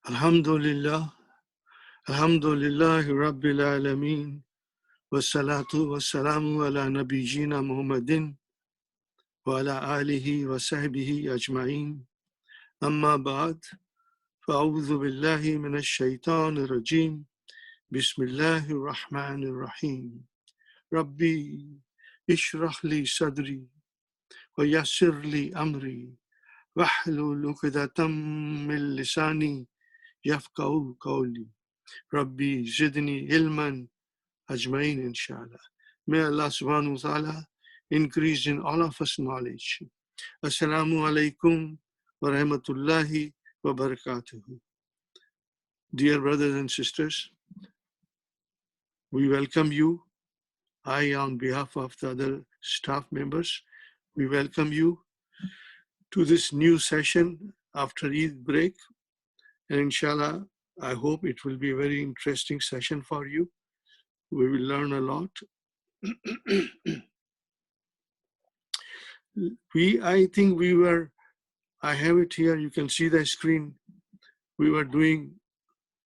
Alhamdulillah, Alhamdulillahi Rabbil Alameen, wassalatu wassalamu ala nabiyyina Muhammadin wa ala alihi wa sahbihi ajma'in. Amma ba'd, fa'udhu billahi minash shaitanir rajim. Bismillahir rahmanir rahim. Rabbi ishrah li sadri wa yassir li amri wahlul 'uqdatam min lisani yafqahu qawli. Rabbi zidni ilman ajmain inshallah. May Allah subhanahu wa ta'ala increase in all of us knowledge. Assalamu alaikum wa rahmatullahi wa barakatuhu. Dear brothers and sisters, we welcome you. I, on behalf of the other staff members, we welcome you to this new session after Eid break. And inshallah, I hope it will be a very interesting session for you. We will learn a lot. I have it here, you can see the screen. We were doing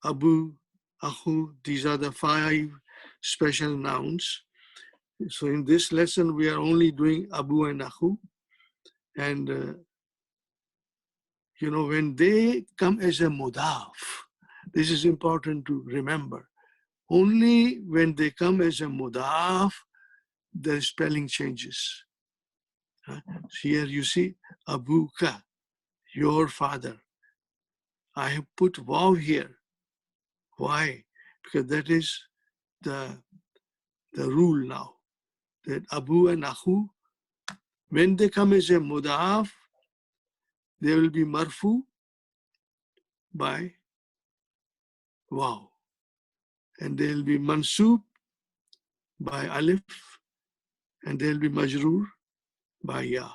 Abu, Ahu, these are the 5 special nouns. So in this lesson, we are only doing Abu and Ahu. And, when they come as a mudaf, this is important to remember. Only when they come as a mudaf, the spelling changes. Here you see Abuka, your father. I have put waw here. Why? Because that is the rule now. That Abu and Ahu, when they come as a mudaf, they will be marfu by waw. And they will be mansub by alif. And they will be majroor by ya.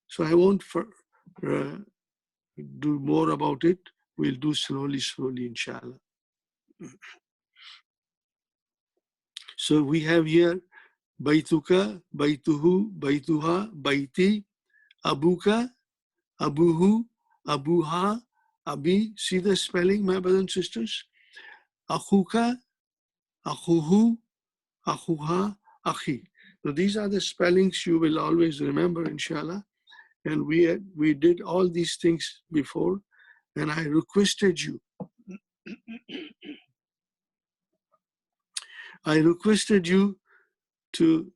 So I won't do more about it. We'll do slowly, inshallah. So we have here Baituka, Baituhu, Baituha, Baiti, Abuka, Abuhu, Abuha, Abi. See the spelling, my brothers and sisters? Akhuka, Akhuhu, Akhuha, Akhi. So these are the spellings you will always remember, inshallah. And we did all these things before, and I requested you. To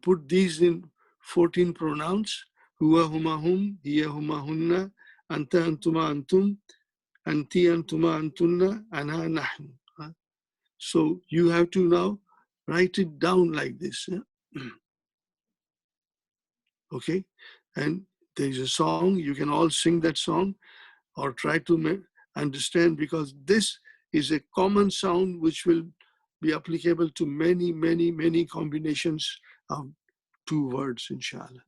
put these in 14 pronouns: huwa, huma, hum, hiya, huma, hunna, anta, antuma, antum, anti, antuma, antunna, ana, nahnu. So you have to now write it down like this. Okay? And there's a song, you can all sing that song or try to understand, because this is a common sound which will be applicable to many, many, many combinations of 2 words, inshallah.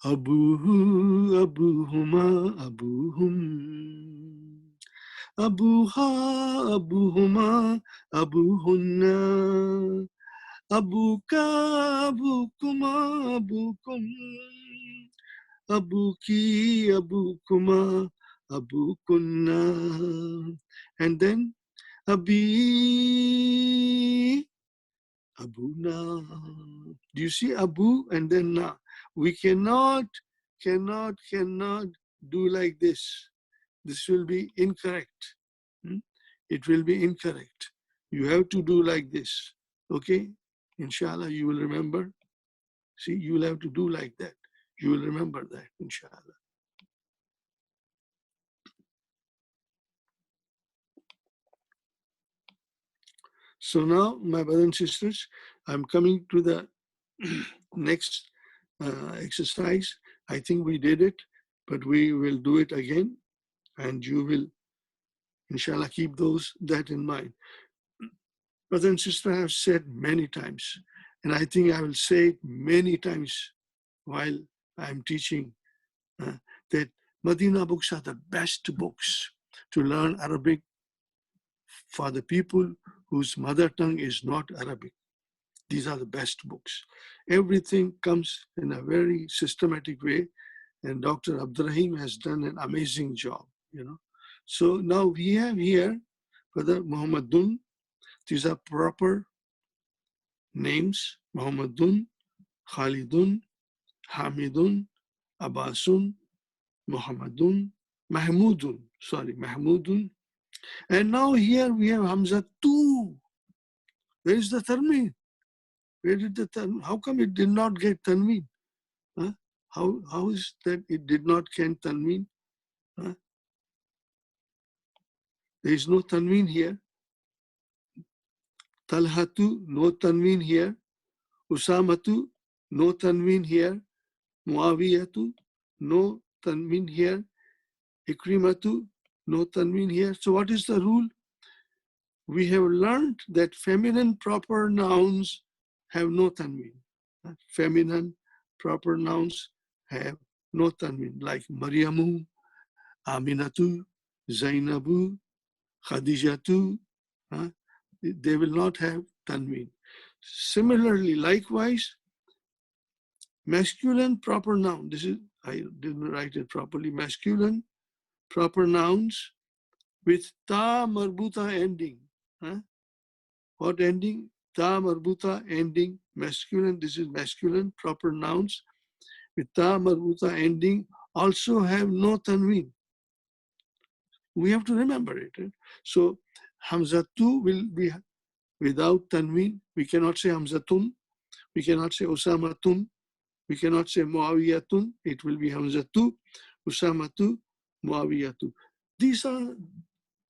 Abuhu, abuhuma, abuhum. Abuha, abuhuma, abuhunna. Abuka, abukuma, abukum. Abuki, abukuma, abukunna. And then Abi, Abuna. Do you see Abu and then Na? We cannot do like this. This will be incorrect. It will be incorrect. You have to do like this. Okay? Inshallah, you will remember. See, you will have to do like that. You will remember that, inshallah. So now, my brothers and sisters, I'm coming to the next exercise. I think we did it, but we will do it again, and you will, inshallah, keep that in mind. Brothers and sisters, I have said many times, and I think I will say it many times while I'm teaching, that Madina books are the best books to learn Arabic for the people whose mother tongue is not Arabic. These are the best books. Everything comes in a very systematic way, And Dr. Abdurrahim has done an amazing job, you know. So now we have here Brother Muhammadun. These are proper names: Muhammadun, Khalidun, Hamidun, Abbasun, Muhammadun, Mahmudun. And now here we have Hamza 2. Where is the Tanween? Where did the Tanween? How come it did not get Tanween? Huh? How is that it did not get Tanween? Huh? There is no Tanween here. Talhatu, no Tanween here. Usamatu, no Tanween here. Muawiyatu, no Tanween here. Ikrimatu, no Tanween here. So what is the rule? We have learned that feminine proper nouns have no Tanween. Feminine proper nouns have no Tanween, like Maryamu, Aminatu, Zainabu, Khadijatu. They will not have Tanween. Similarly, likewise, masculine proper noun. This is, I didn't write it properly. Masculine proper nouns with ta marbuta ending. What ending? Ta marbuta ending. Masculine. This is masculine proper nouns with ta marbuta ending also have no tanween. We have to remember it. So Hamzatu will be without tanween. We cannot say Hamzatun. We cannot say Usamatun. We cannot say Muawiyatun. It will be Hamzatu, Usamatu, Muawiyatu. These are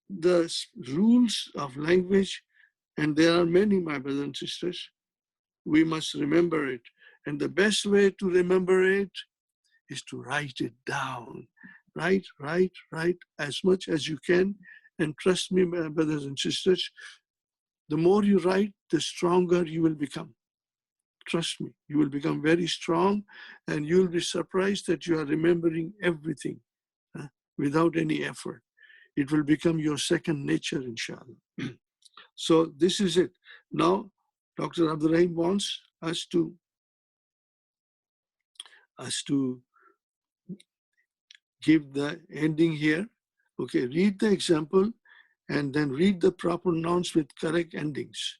the rules of language, and there are many, my brothers and sisters. We must remember it. And the best way to remember it is to write it down. Write as much as you can. And trust me, my brothers and sisters, the more you write, the stronger you will become. Trust me, you will become very strong, and you'll be surprised that you are remembering everything without any effort. It will become your second nature, inshallah. So this is it. Now, Dr. Abdurrahim wants us to give the ending here. Okay, read the example and then read the proper nouns with correct endings.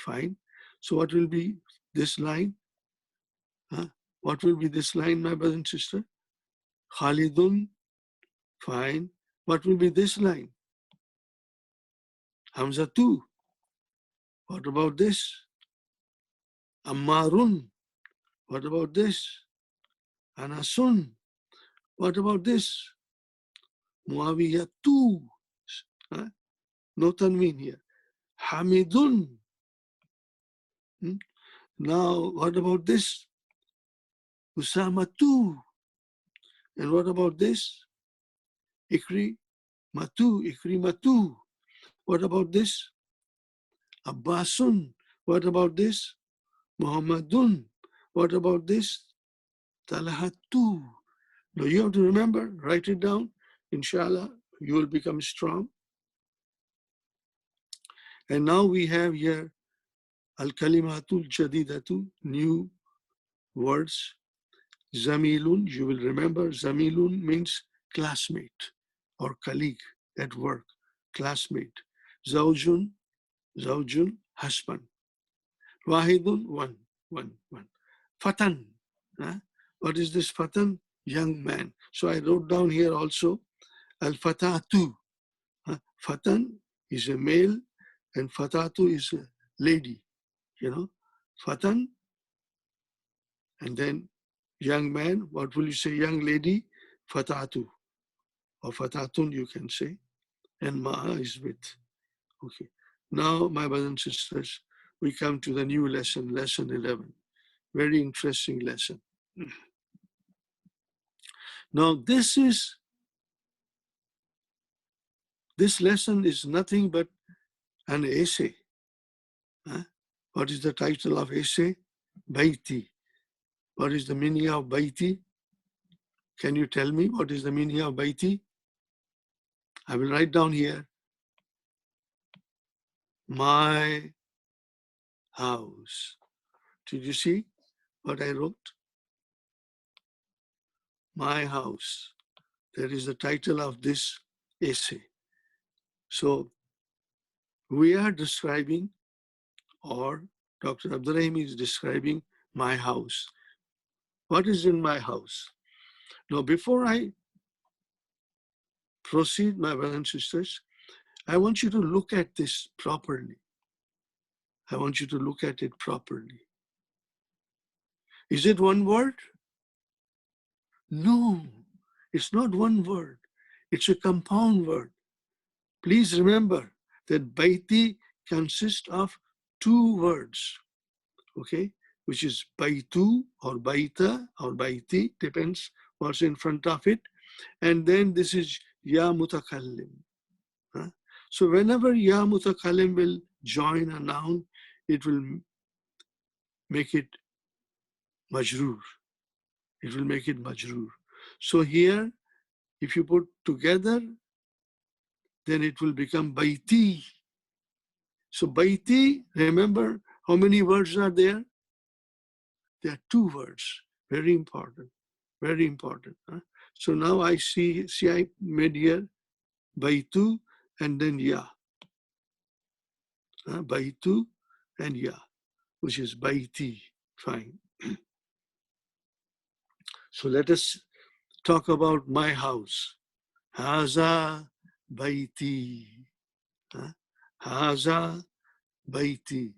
Fine. So what will be this line? What will be this line, my brother and sister? Khalidun. Fine. What will be this line? Hamzatu. What about this? Ammarun. What about this? Anasun. What about this? Muawiyatu. No tanween here. Hamidun. Now, what about this? Usamatu. And what about this? Ikrimatu. What about this? Abbasun. What about this? Muhammadun. What about this? Talhatu. Now you have to remember, write it down. Inshallah, you will become strong. And now we have here Al-Kalimatul Jadidatu, new words. Zamilun, you will remember, Zamilun means classmate or colleague at work, classmate. Zawjun, husband. Wahidun, one. Fatan, what is this fatan? Young man. So I wrote down here also, al-fatatu. Fatan is a male and fatatu is a lady, Fatan. And then young man, what will you say? Young lady, fatatu. Or fatatun you can say. And ma'a is with. Okay. Now, my brothers and sisters, we come to the new lesson, lesson 11. Very interesting lesson. Now, this lesson is nothing but an essay. What is the title of essay? Baiti. What is the meaning of Baiti? Can you tell me what is the meaning of Baiti? I will write down here. My house. Did you see what I wrote? My house. That is the title of this essay. So we are describing, or Dr. Abdurrahim is describing my house. What is in my house? Now, before I proceed, my brothers and sisters, I want you to look at this properly. I want you to look at it properly. Is it one word? No, it's not one word. It's a compound word. Please remember that baiti consists of two words, okay, which is baitu or baita or baiti, depends what's in front of it. And then this is ya mutakallim. Huh? So whenever ya mutakallim will join a noun, it will make it majroor. It will make it majroor. So here, if you put together, then it will become baiti. So baiti, remember how many words are there? There are two words. Very important. Very important. Huh? So now I see I made here baitu and then ya. Baitu and ya, which is baiti. Fine. So let us talk about my house. Haza baiti. Haza baiti.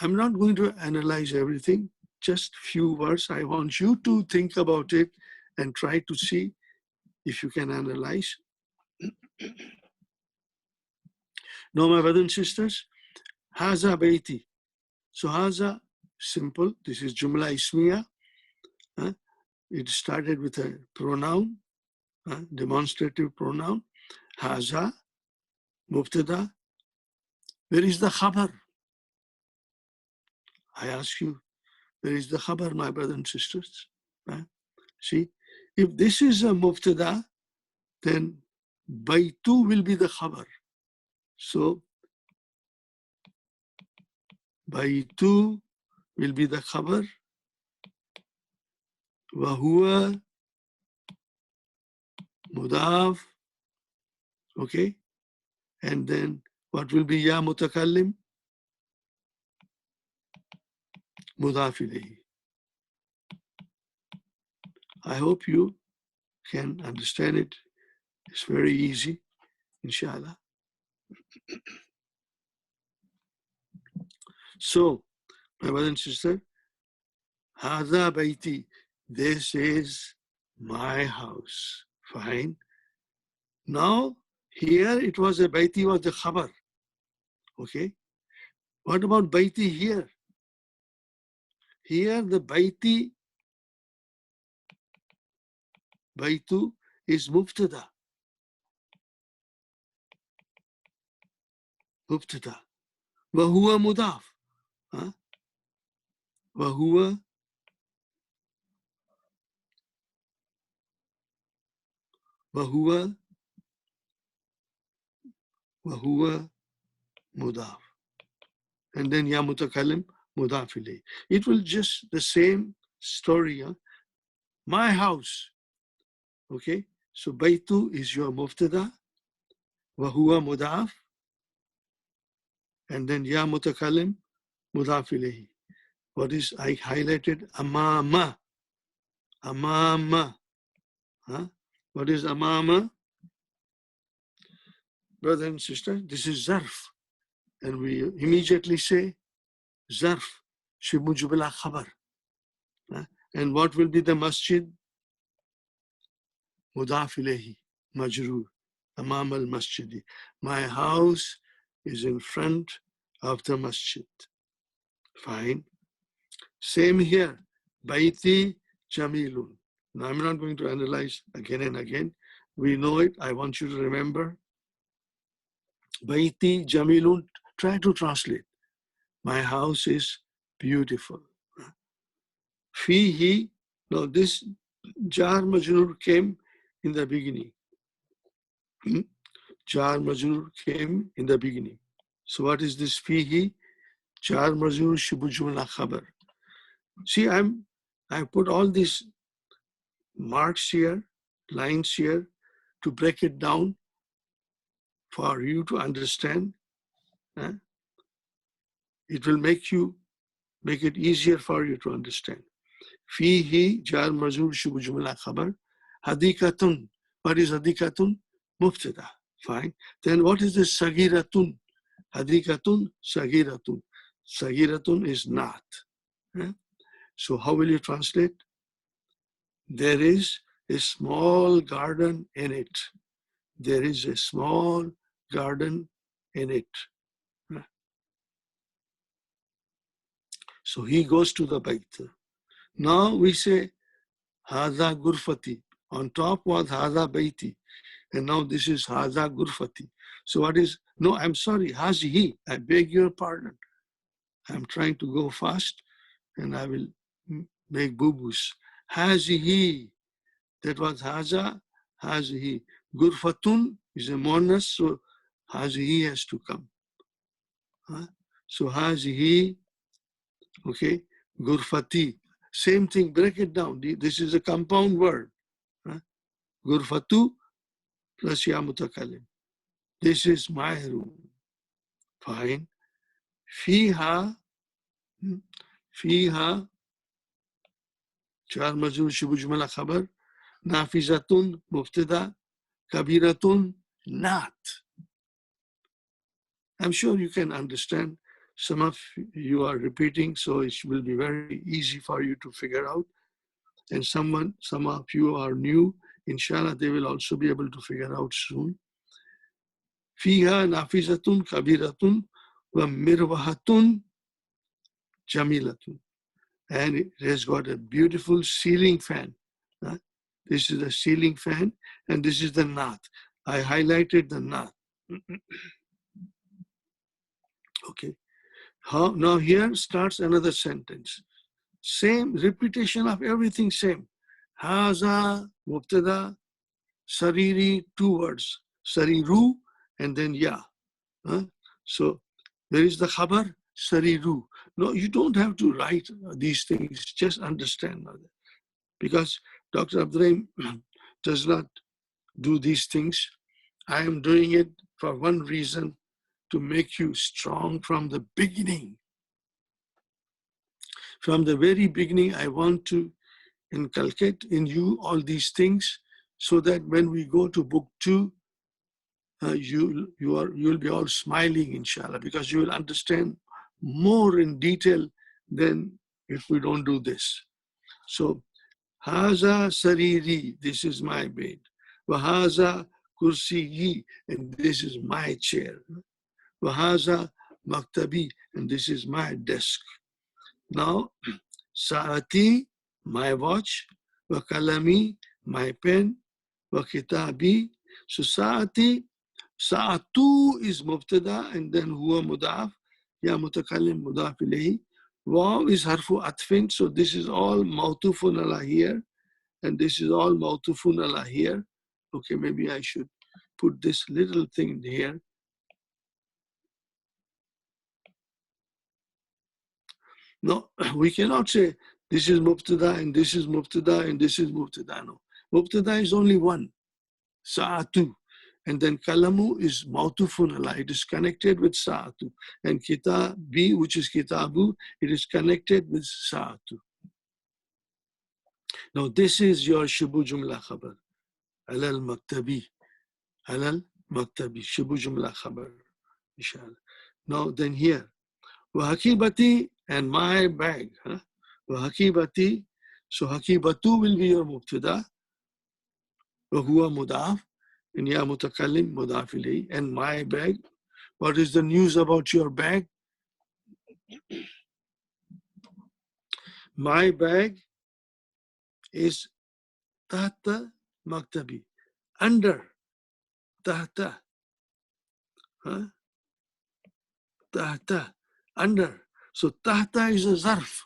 I'm not going to analyze everything, just few words. I want you to think about it and try to see if you can analyze. Now, my brothers and sisters, haza baiti. So haza, simple. This is jumla ismiya. It started with a pronoun, demonstrative pronoun. Haza, mubtada. Where is the khabar? I ask you, where is the khabar, my brothers and sisters? See, if this is a mubtada, then baitu will be the khabar. So baitu will be the khabar. Wa huwa mudaf. Okay. And then what will be ya mutakallim? Mudaf ilayhi. I hope you can understand it. It's very easy, inshallah. So, my brother and sister, Hada baiti. This is my house. Fine. Now, here it was a baiti was the khabar. Okay. What about baiti here? Here the baiti, baitu is mubtada. Mubtada. Wa huwa mudaf. Wa huwa mudaf. And then ya mutakallim mudaf ilayh. It will just the same story. My house. Okay. So baitu is your mubtada. Wa huwa mudaf. And then ya mutakallim mudaf ilayhi. What is I highlighted? Amama. Amama. What is amama? Brother and sister, this is zarf. And we immediately say zarf, shibu bila khabar. And what will be the masjid? Mudaf ilayhi, majroor, amam al masjidi. My house is in front of the masjid. Fine. Same here. Baiti jamilun. Now I'm not going to analyze again and again. We know it. I want you to remember. Baiti jamilun. Try to translate. My house is beautiful. Fihi. Now this jar majrur came in the beginning. Jar majrur came in the beginning. So what is this fihi? Jar majrur shibu jumla khabar. See, I put all these marks here, lines here, to break it down for you to understand. It will make it easier for you to understand. Fihi jar majrur shubu jumla khabar. Hadikatun. What is hadikatun? Mubtada. Fine. Then what is this sagiratun? Hadikatun, sagiratun. Sagiratun is not. So how will you translate? There is a small garden in it. There is a small garden in it. So he goes to the bayt. Now we say, Haza gurfati. On top was Haza bayti. And now this is Haza gurfati. So what is, no, I'm sorry, Hazihi. I beg your pardon. I'm trying to go fast and I will make boo-boos. Hazihi. That was Haza, Hazihi. Gurfatun is a monas, so Hazihi has to come. So Hazihi, okay, Gurfati. Same thing, break it down. This is a compound word. Gurfatu plus ya mutakalim. This is my room. Fine. Fiha, Fiha, Char Majur Shibu Jumala Khabar, Nafizatun, Mubtada, Kabiratun, not. I'm sure you can understand. Some of you are repeating, so it will be very easy for you to figure out. And some of you are new. Inshallah, they will also be able to figure out soon. Fiha nafizatun kabiratun wa mirwahatun jamilatun. And it has got a beautiful ceiling fan. This is the ceiling fan, and this is the knot. I highlighted the knot. Okay. Now here starts another sentence. Same repetition of everything same. Haza, mubtada, sariri, 2 words. Sariru and then ya. So there is the khabar, sariru. No, you don't have to write these things, just understand. Because Dr. Abdurrahim does not do these things. I am doing it for one reason, to make you strong from the beginning. From the very beginning, I want to inculcate in you all these things so that when we go to book 2, you'll be all smiling, inshallah, because you will understand more in detail than if we don't do this. So, Haza sariri, this is my bed. Wahaza kursiyi, and this is my chair. Wahaza maktabi, and this is my desk. Now, Saati, my watch, wa kalami, my pen, wa kitabi. So Saati, Saatu is mubtada, and then huwa mudaf, ya mutakallim mudaf ilayhi. Waw is harfu atfin, so this is all mawtufun ala here, and this is all mawtufun ala here. Okay, maybe I should put this little thing here. No, we cannot say this is mubtada and this is mubtada and this is mubtada. No, mubtada is only one, sa'atu. And then kalamu is mawtufun ala. It is connected with sa'atu. And kitabi, which is kitabu, it is connected with sa'atu. Now this is your shubu jumla khabar. Alal maktabi. Alal maktabi. Shubu jumla khabar. Inshallah. Now then here. Wahakibati and my bag. Wahakibati. So hakibatu will be your mubtada. Wahuwa mudaf. And ya mutakallim mudaf ilayhi. And my bag. What is the news about your bag? My bag is tahta maktabi. Under. Tahta. Tahta. Under. So tahta is a zarf.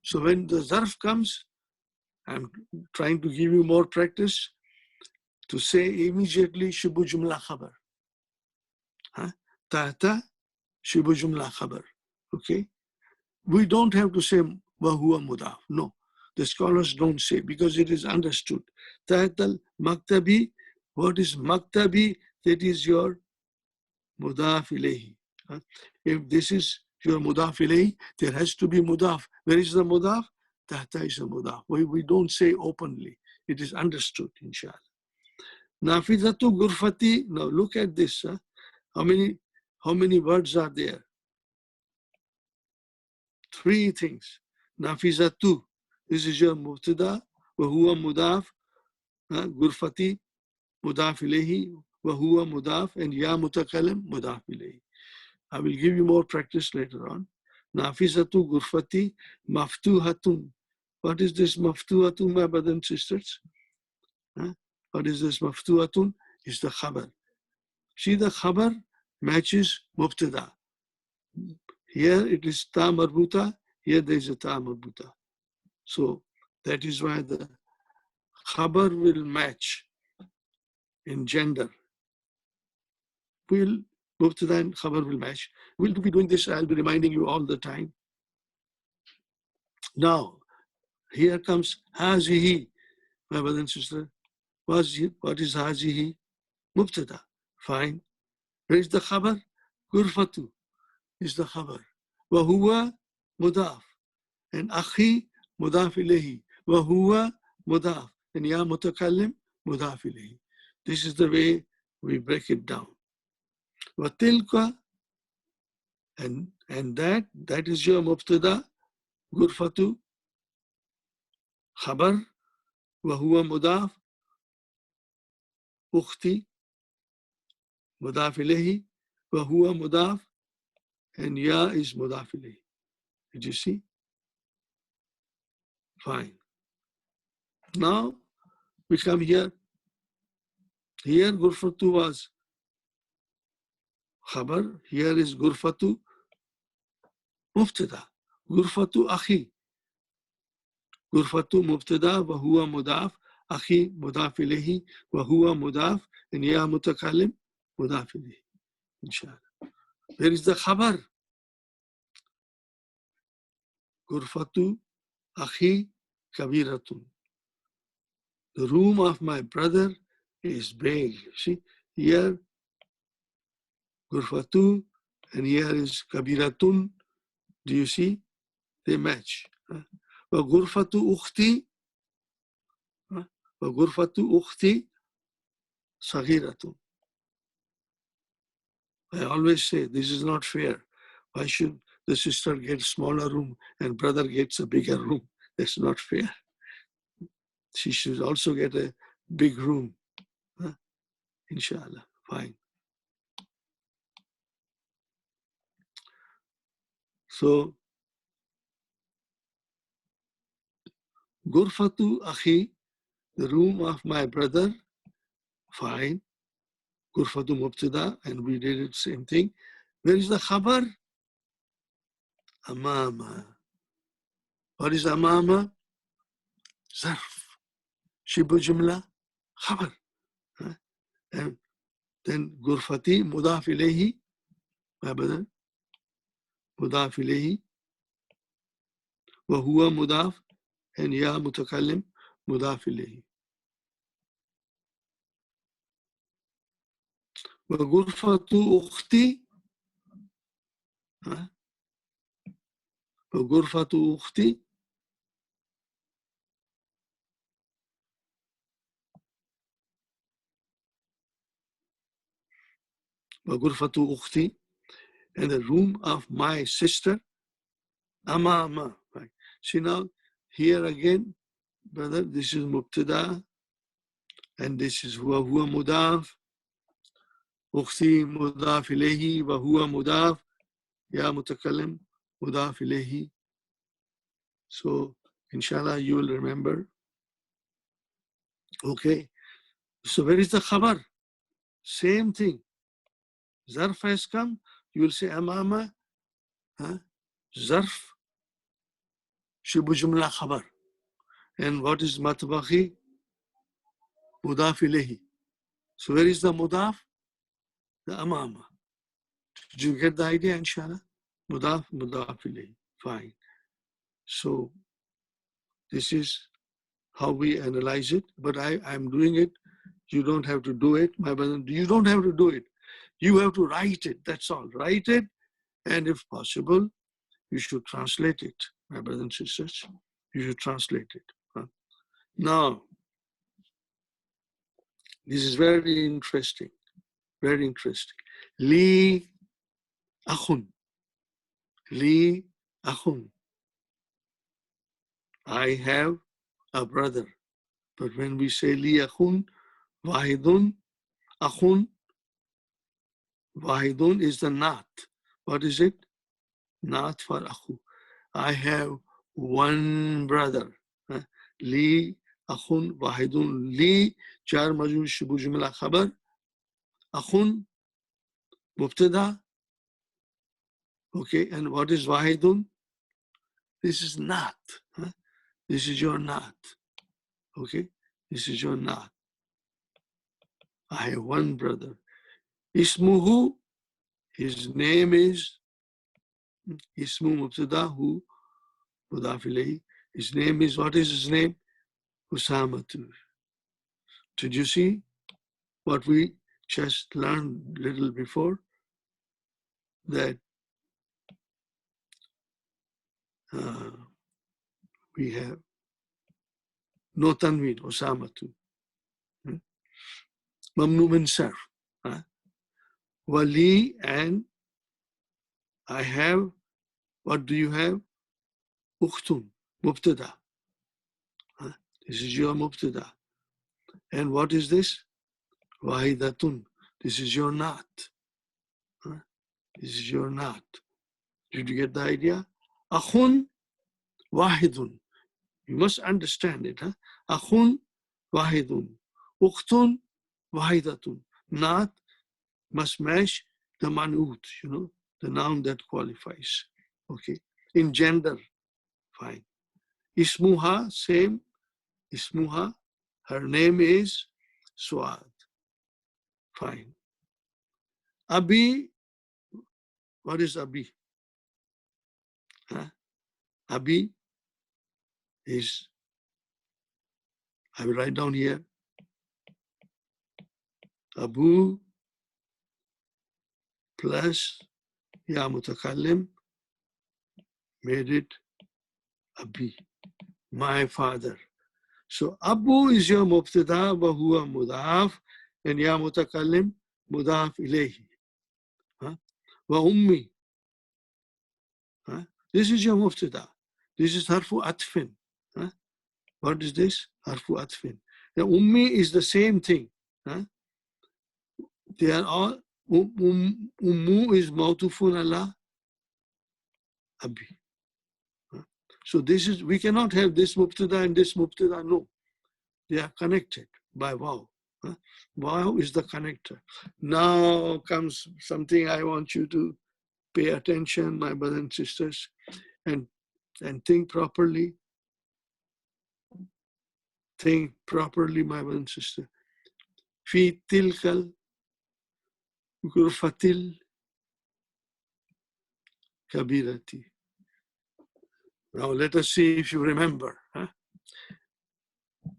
So when the zarf comes, I'm trying to give you more practice to say immediately shubu jumla khabar. Tahta shubu jumla khabar. Okay? We don't have to say wa huwa mudaf. No. The scholars don't say because it is understood. Tahtal maktabi, what is maktabi? That is your mudaf ilayhi. If this is your mudaf ilayhi, there has to be mudaf. Where is the mudaf? Tahta is the mudaf. We don't say openly. It is understood, inshallah. Nafidatu gurfati. Now look at this. How many words are there? 3 things. Nafizatu. This is your mubtada. Wa huwa mudaf. Gurfati mudaf ilayhi. Wa huwa mudaf. And ya mutakalim mudaf ilayhi. I will give you more practice later on. Nafizatu gurfati maftuhatun. What is this maftuhatun, my brothers and sisters? What is this maftuhatun? Is the khabar. See, the khabar matches mubtada. Here it is ta marbuta, here there is a ta marbuta. So that is why the khabar will match in gender. Mubtada and khabar will match. We'll be doing this, I'll be reminding you all the time. Now, here comes hazihi, my brother and sister. What is hazihi? Mubtada. Fine. Where is the khabar? Gurfatu is the khabar. Wa huwa mudaf. And akhi mudaf ilayhi. Wa huwa mudaf. And ya mutakallim mudaf ilayhi. This is the way we break it down. Wa tilka, and that is your mubtada, gurfatu, khabar, wa huwa mudaf, ukhti, mudaf ilayhi, wa huwa mudaf, and ya is mudaf ilayhi. Did you see? Fine. Now we come here. Here gurfatu was khabar. Here is gurfatu mubtada. Gurfatu akhi. Gurfatu mubtada wa huwa mudaf. Akhi mudaf ilayhi wa huwa mudaf. And ya mutakalim mudaf ilayhi. Inshallah. Where is the khabar? Gurfatu akhi kabiratun. The room of my brother is big. See, here gurfatu and here is kabiratun. Do you see? They match. Wa gurfatu ukhti. Wa gurfatu ukhti saghiratun. I always say this is not fair. Why should the sister get a smaller room and brother gets a bigger room? That's not fair. She should also get a big room. Inshallah. Fine. So, Gurfatu Akhi, the room of my brother, fine. Gurfatu Mubtada, and we did it same thing. Where is the khabar? Amama. What is Amama? Zarf. Shibu Jumla, khabar. And then Gurfati, Mudaf ilayhi, my brother, Mudaf ilayhi, wa huwa Mudaf, and ya mutakallim, Mudaf ilayhi. Wa Gurfatu Ukhti, wa Gurfatu Ukhti, wa Gurfatu Ukhti, and the room of my sister, Amama. Right. See now, here again, brother, this is Mubtada, and this is huwa mudaf, Ukhti mudaf ilayhi, wa huwa mudaf, ya mutakallim mudaf ilayhi. So, inshallah, you will remember. Okay. So, where is the khabar? Same thing. Zarf has come, you will say Amama, Zarf, Shibu Jumla Khabar. And what is Matbakhi? Mudaf ilayhi. So where is the Mudaf? The Amama. Did you get the idea, inshallah? Mudaf ilayhi. Fine. So This is how we analyze it, but I'm doing it. You don't have to do it, my brother. You don't have to do it. You have to write it. That's all. Write it, and if possible, you should translate it, my brothers and sisters. You should translate it. Now, this is very interesting. Very interesting. Li akhun. Li akhun. I have a brother. But when we say li akhun, wahidun, akhun, wahidun is the naat. What is it? Naat for akhu. I have one brother. Li akhun wahidun. Li jar majrur shubu jumla khabar. Akhun mubtada. Okay, and what is wahidun? This is naat. This is your naat. Okay, this is your naat. I have one brother. Ismuhu, his name is Ismu mubtada hu mudaf ilayhi. His name is, what is his name? Usamatu. Did you see what we just learned a little before? That we have no tanween, Usamatu. Mamnu min sarf. Wali, and I have, what do you have? Ukhtun, mubtada. This is your mubtada. And what is this? Wahidatun. This is your naat. This is your naat. Did you get the idea? Akhun wahidun. You must understand it. Akhun wahidun. Ukhtun wahidatun. Naat must match the man'ut, the noun that qualifies. Okay. In gender, fine. Ismuha, same. Ismuha, her name is Suad. Fine. Abi, what is Abi? Abi is, I will write down here, Abu plus Ya Mutakallim made it Abi, my father. So Abu is your mubtada wa huwa mudaf, and Ya Mutakallim mudaf ilayhi. Wa ummi. This is your mubtada. This is harfu atfin. What is this? Harfu atfin. The ummi is the same thing. They are all, ummu is mawtufun ala abi. So this is, we cannot have this mubtada and this mubtada, no. They are connected by waw. Waw is the connector. Now comes something I want you to pay attention, my brothers and sisters, and think properly. Think properly, my brother and sister. Fi tilkal gurfatil kabirati. Now let us see if you remember.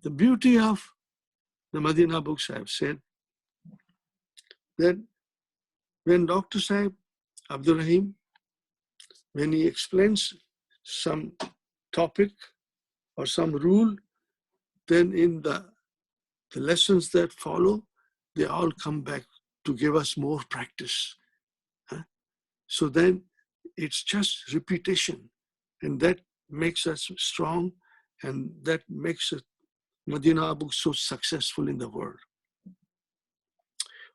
The beauty of the Madina books, I have said, that when Dr. Sahib Abdul Rahim, when he explains some topic or some rule, then in the lessons that follow, they all come back to give us more practice. So then it's just repetition, and that makes us strong, and that makes it Madina book so successful in the world.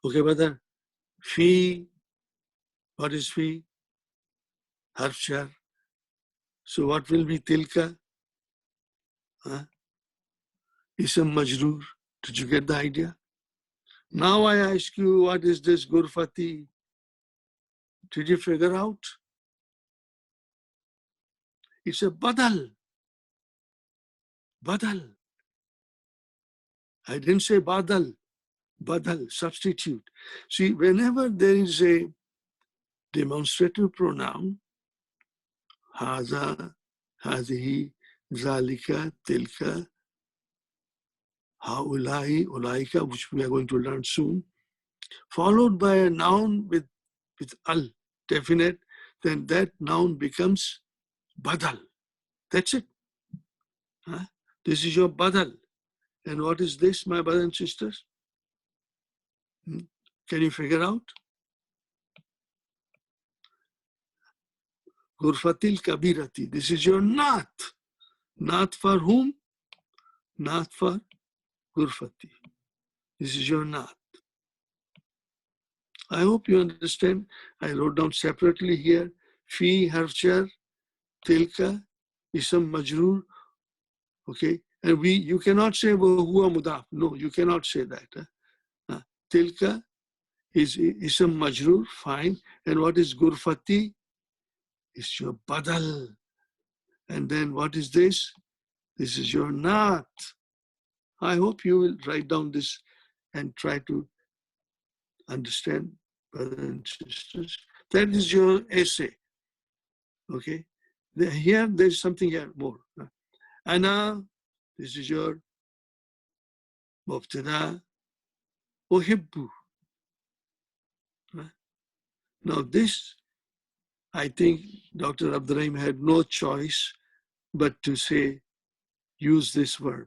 Okay, brother. Fi, what is fi? Harf jar. So what will be tilka? Ism majroor. Did you get the idea? Now I ask you, what is this gurfati? Did you figure out? It's a badal. Badal. I didn't say badal. Badal, substitute. See, whenever there is a demonstrative pronoun, haza, hazihi, Zalika, tilka, haulai, ulaika, which we are going to learn soon, followed by a noun with al, definite, then that noun becomes badal. That's it. Huh? This is your badal. And what is this, my brothers and sisters? Can you figure out? Gurfatil kabirati. This is your naat. Naat for whom? Naat for gurfati. This is your naat. I hope you understand. I wrote down separately here. Fi harfjar, tilka, isam majroor. Okay. And you cannot say huwa mudaf. No, you cannot say that. Tilka is isam majroor, fine. And what is gurfati? It's your badal. And then what is this? This is your naat. I hope you will write down this and try to understand, brothers and sisters. That is your essay. Okay. Here, there's something here more. Ana, this is your mubtada, uhibbu. Now this, I think Dr. Abdurrahim had no choice but to say, use this verb.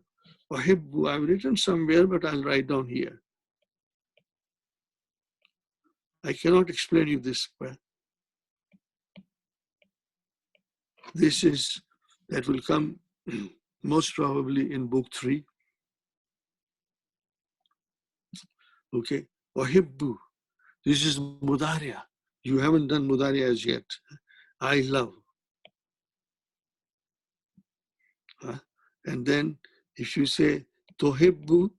Uhibbu, I've written somewhere, but I'll write down here. I cannot explain you this, but this is, that will come most probably in book 3. Okay, uhibbu. This is mudariya. You haven't done mudariya as yet. I love. And then if you say tohibbu,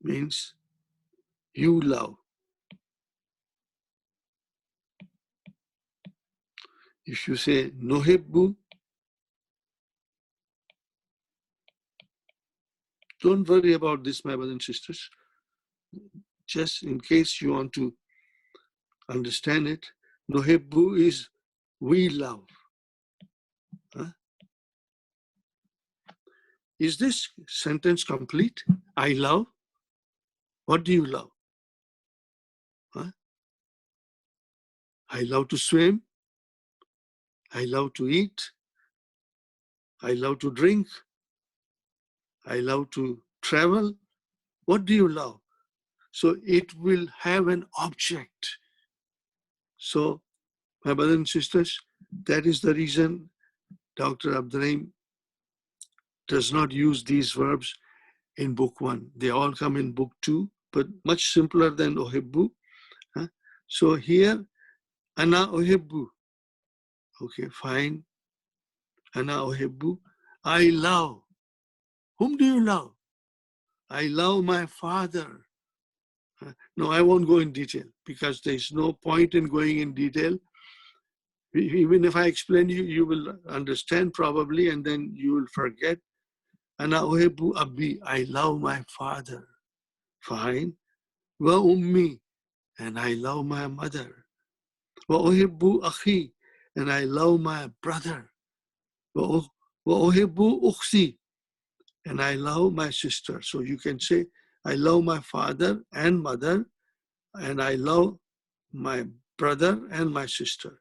means you love. If you say nohibbu, don't worry about this, my brothers and sisters. Just in case you want to understand it, nohibbu is we love. Is this sentence complete? I love. What do you love? I love to swim. I love to eat. I love to drink. I love to travel. What do you love? So it will have an object. So, my brothers and sisters, that is the reason Dr. Abdurrahim does not use these verbs in book 1. They all come in book 2, but much simpler than ohibbu. So here, ana ohibbu. Okay, fine. Ana ohibbu. I love. Whom do you love? I love my father. No, I won't go in detail because there's no point in going in detail. Even if I explain you, you will understand probably, and then you will forget. Ana uhibbu abbi, I love my father. Fine. Wa ummi, and I love my mother. Wa uhibbu akhi, and I love my brother. Wa uhibbu ukhti, and I love my sister. So you can say, I love my father and mother, and I love my brother and my sister.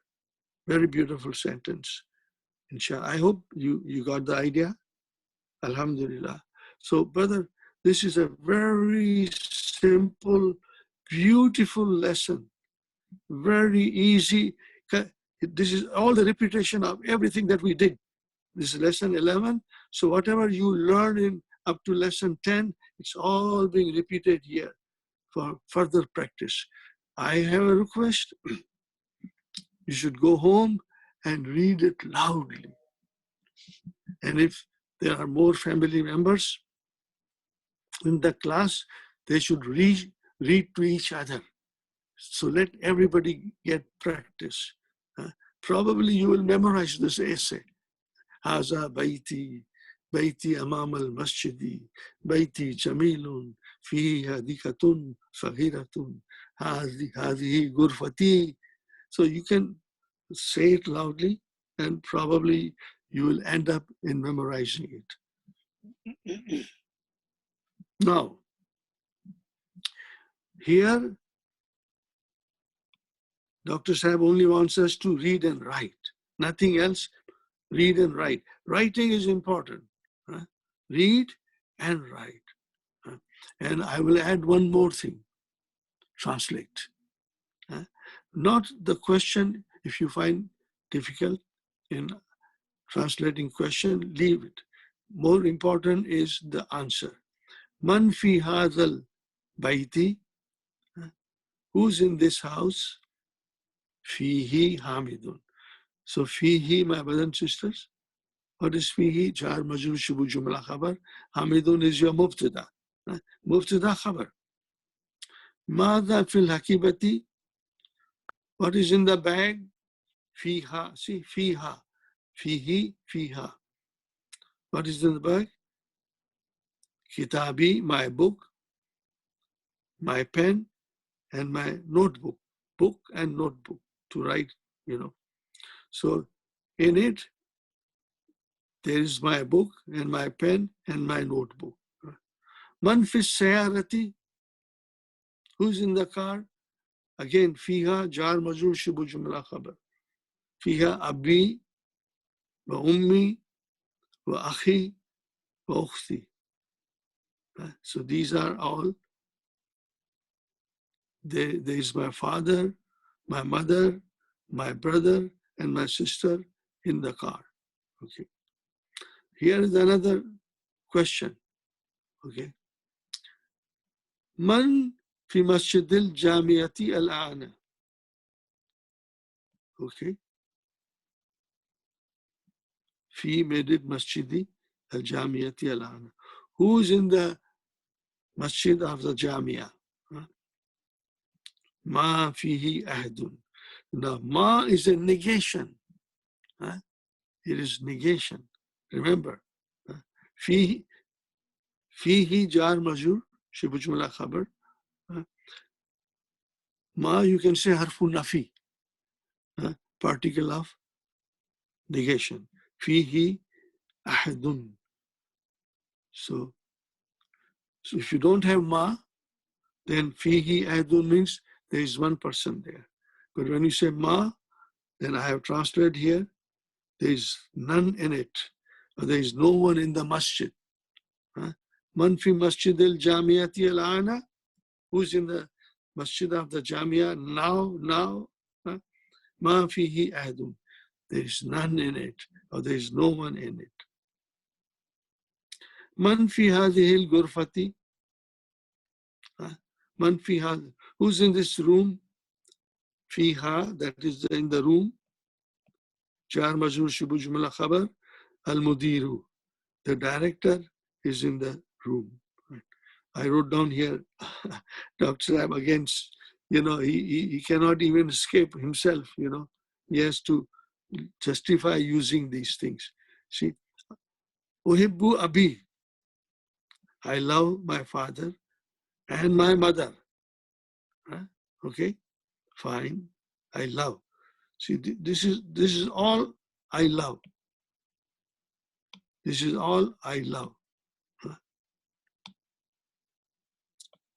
Very beautiful sentence. Inshallah. I hope you got the idea. Alhamdulillah. So, brother, this is a very simple, beautiful lesson. Very easy. This is all the repetition of everything that we did. This is lesson 11. So whatever you learn in up to lesson 10, it's all being repeated here for further practice. I have a request. You should go home and read it loudly. And if there are more family members in the class, they should read to each other. So let everybody get practice. Probably you will memorize this essay. هذا بيتي أمام المسجد بيتي جميل فيه حديقة صغيرة هذه غرفتي. So you can say it loudly and probably you will end up in memorizing it. Now, here, Dr. Sahib only wants us to read and write, nothing else. Read and write. Writing is important. Read and write. And I will add one more thing. Translate. Not the question, if you find difficult in translating question, leave it. More important is the answer. Man fi hadhal baiti, who's in this house? Fihi hamidun. So fihi, my brothers and sisters, what is fihi? Jar majrur shubu jumla khabar. Hamidun is your mubtada. Mubtada khabar. Madha fil hakibati, what is in the bag? Fiha, see, fiha. Fihi, fiha. What is in the bag? Kitabi, my book, my pen, and my notebook. Book and notebook to write, So in it, there is my book and my pen and my notebook. Man fi sayarati, who's in the car? Again, fiha, jar majrur shubu jumla khabar. Fiha abi, wa ummi, wa akhi, wa ukhti. So these are all. There is my father, my mother, my brother, and my sister in the car. Okay. Here is another question. Okay. Man fi masjidil jamiyati al-ana. Okay. Fi made it masjidi al-jamiyati al-ana. Who is in the masjid of the jamia? Ma fihi ahdun. Now, ma is a negation. It is negation. Remember, fihi jar majur, shibu jumla khabar. Ma, you can say harfu nafi, particle of negation. Fihi ahadun. So if you don't have ma, then fihi ahadun means there is one person there. But when you say ma, then I have translated here, there is none in it. Or there is no one in the masjid. Man fi masjid al-jamiyati al-ana. Who's in the masjid of the jamia now? Ma fihi ahadun. There is none in it, or there is no one in it. Man fi hadhihi al-ghurfati. Man fi hadhihi. Who's in this room? Fiha, that is in the room. Jar majrur shubu jumla khabar. Al-mudiru. The director is in the room. I wrote down here, Dr. Sahib against, he cannot even escape himself, He has to justify using these things. See, Uhibbu abi. I love my father and my mother. Okay, fine. I love. See, this is all I love. This is all I love.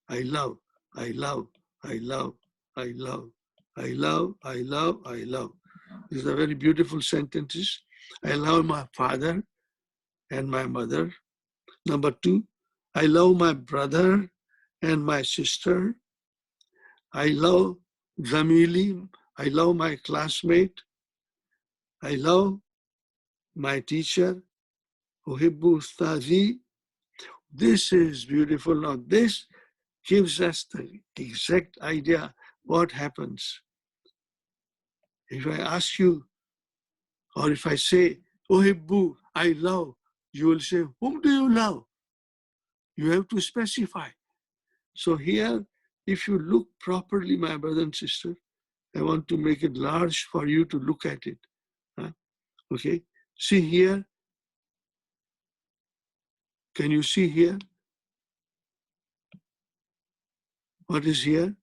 I love, I love, I love, I love, I love, I love, I love. These are very beautiful sentences. I love my father and my mother. Number two, I love my brother and my sister. I love Zamili. I love my classmate. I love my teacher. Uhibbu Ustazi. This is beautiful. Now, this gives us the exact idea what happens. If I ask you, or if I say, Uhibbu, I love, you will say, whom do you love? You have to specify. So here, if you look properly, my brother and sister, I want to make it large for you to look at it. Okay, see here. Can you see here? What is here?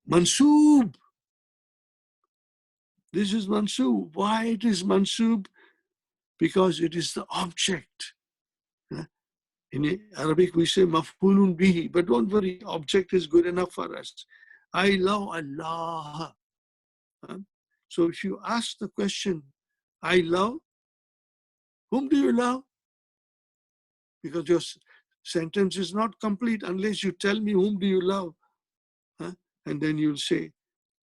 Mansoob. This is mansub. Why it is mansub? Because it is the object. In Arabic, we say maf'ulun bihi, but don't worry, object is good enough for us. I love Allah. So if you ask the question, I love, whom do you love? Because your sentence is not complete unless you tell me whom do you love. And then you'll say,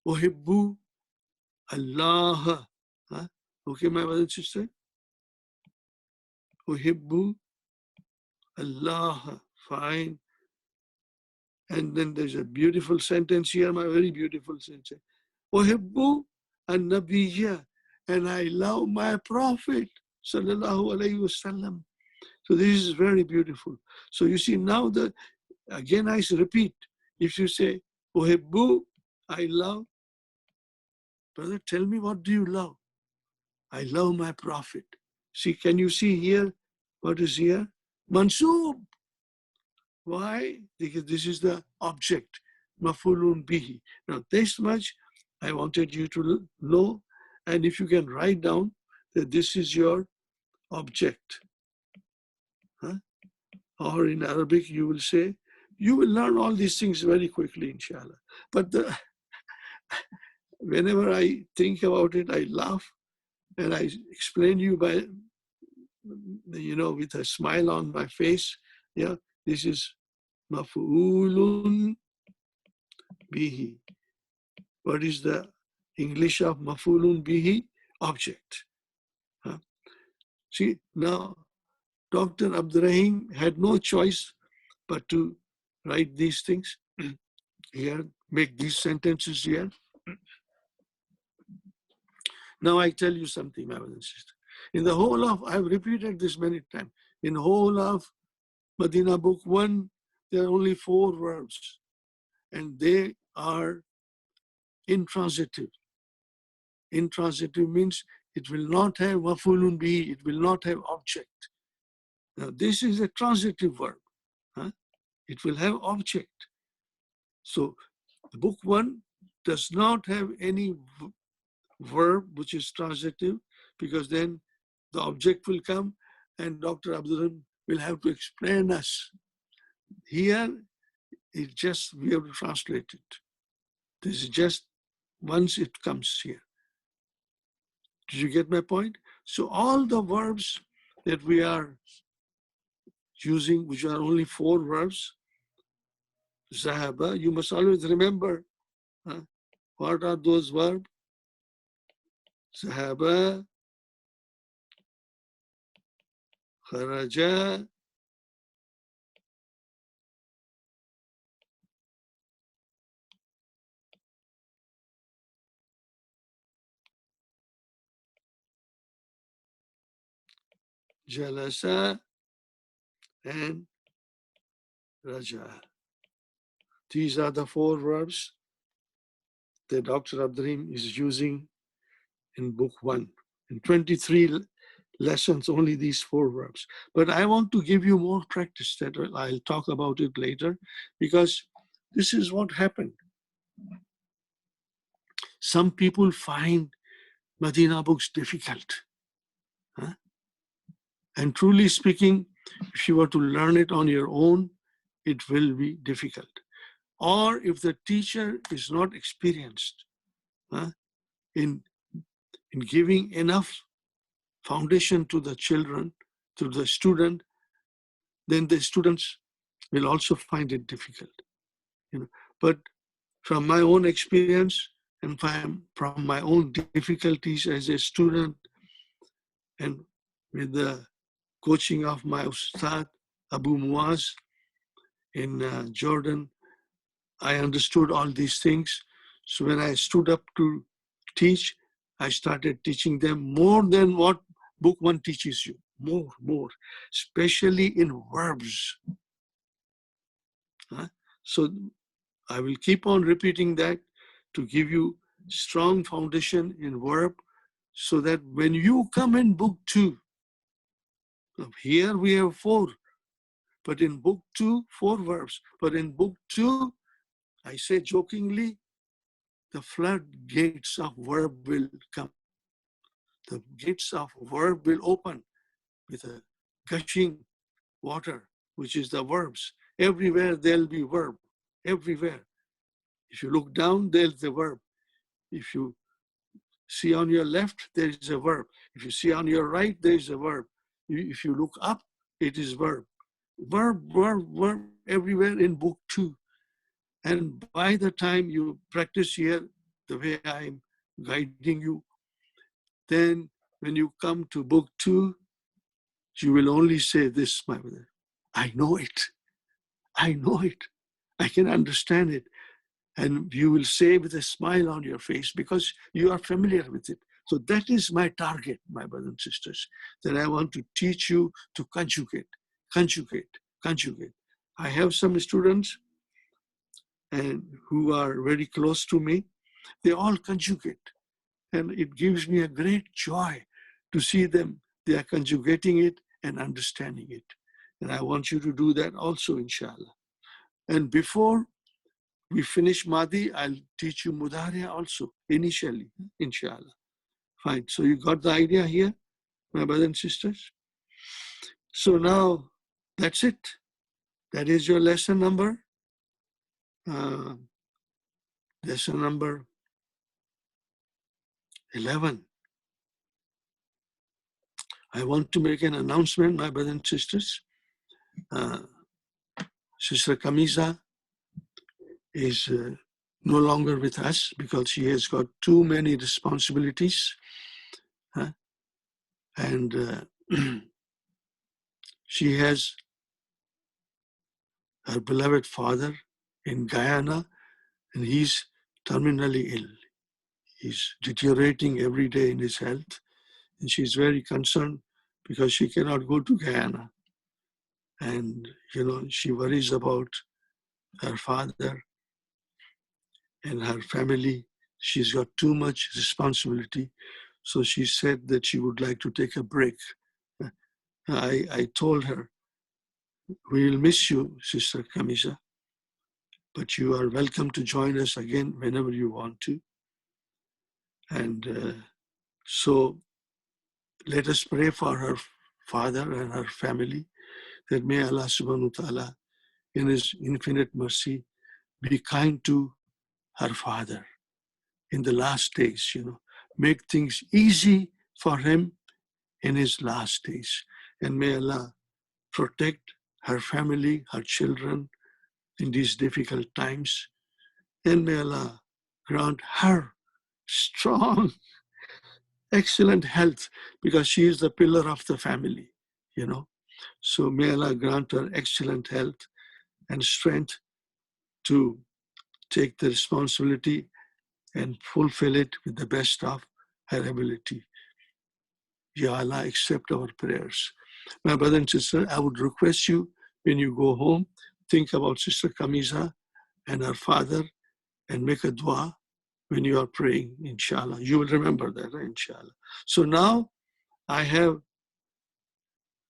Uhibbu Allah. Okay, my brother and sister? Uhibbu Allah. Fine. And then there's a beautiful sentence here, my very beautiful sentence. Uhibbu an-nabiyya, and I love my Prophet, sallallahu alayhi wasallam. So this is very beautiful. So you see now again I repeat, if you say, Uhibbu, I love, brother, tell me what do you love? I love my Prophet. See, can you see here? What is here? Mansub. Why? Because this is the object, mafulun bihi. Now, this much I wanted you to know, and if you can write down that this is your object. Or in Arabic, you will say, you will learn all these things very quickly, inshallah. But whenever I think about it, I laugh and I explain you by, with a smile on my face. Yeah, this is maf'ulun bihi. What is the English of maf'ulun bihi? Object. See, now Dr. Abdurrahim had no choice but to write these things here, make these sentences here. Now I tell you something, my brother and sister. In the whole of, I've repeated this many times, in the whole of Madina book 1, there are only 4 verbs, and they are intransitive. Intransitive means it will not have maf'ulun bihi, it will not have object. Now this is a transitive verb. It will have object. So book 1 does not have any verb which is transitive, because then the object will come and Dr. Abdurrahim will have to explain us. Here, we have to translate it. This is just once it comes here. Did you get my point? So all the verbs that we are using, which are only 4 verbs, Zahaba, you must always remember what are those verbs? Zahaba, kharaja, jalasa, and raja. These are the 4 verbs that Dr. Abdurrahim is using in book 1. In 23 lessons, only these 4 verbs. But I want to give you more practice that I'll talk about it later, because this is what happened. Some people find Madina books difficult. And truly speaking, if you were to learn it on your own, it will be difficult. Or if the teacher is not experienced in giving enough foundation to the children, to the student, then the students will also find it difficult. But from my own experience and from my own difficulties as a student, and with the coaching of my Ustad, Abu Muaz in Jordan, I understood all these things. So when I stood up to teach, I started teaching them more than what book 1 teaches you. More, especially in verbs. So I will keep on repeating that to give you strong foundation in verb, so that when you come in book 2, here we have 4, but in book 2, 4 verbs. But in book 2, I say jokingly the floodgates of verb will come. The gates of verb will open with a gushing water, which is the verbs. Everywhere there'll be verb, everywhere. If you look down, there's the verb. If you see on your left, there is a verb. If you see on your right, there is a verb. If you look up, it is verb. Verb, verb, verb, everywhere in book 2. And by the time you practice here, the way I'm guiding you, then when you come to book 2, you will only say this, my brother. I know it. I know it. I can understand it. And you will say with a smile on your face because you are familiar with it. So that is my target, my brothers and sisters, that I want to teach you to conjugate, conjugate, conjugate. I have some students and who are very close to me. They all conjugate. And it gives me a great joy to see them. They are conjugating it and understanding it. And I want you to do that also, inshallah. And before we finish Madi, I'll teach you Mudariya also, initially, inshallah. Fine. So you got the idea here, my brothers and sisters? So now, that's it. That is your lesson number. Lesson number 11. I want to make an announcement, my brothers and sisters. Sister Kamiza is no longer with us because she has got too many responsibilities. And she has her beloved father in Guyana, and he's terminally ill. He's deteriorating every day in his health, and she's very concerned because she cannot go to Guyana. And, she worries about her father and her family. She's got too much responsibility. So she said that she would like to take a break. I told her, we will miss you, Sister Kamisha, but you are welcome to join us again whenever you want to. And so let us pray for her father and her family, that may Allah subhanahu wa ta'ala, in his infinite mercy, be kind to her father in the last days, make things easy for him in his last days. And may Allah protect her family, her children in these difficult times. And may Allah grant her strong, excellent health, because she is the pillar of the family, So may Allah grant her excellent health and strength to take the responsibility and fulfill it with the best of her ability. Ya Allah, accept our prayers. My brother and sister, I would request you, when you go home, think about Sister Kamiza and her father and make a dua when you are praying, inshallah. You will remember that, inshallah. So now I have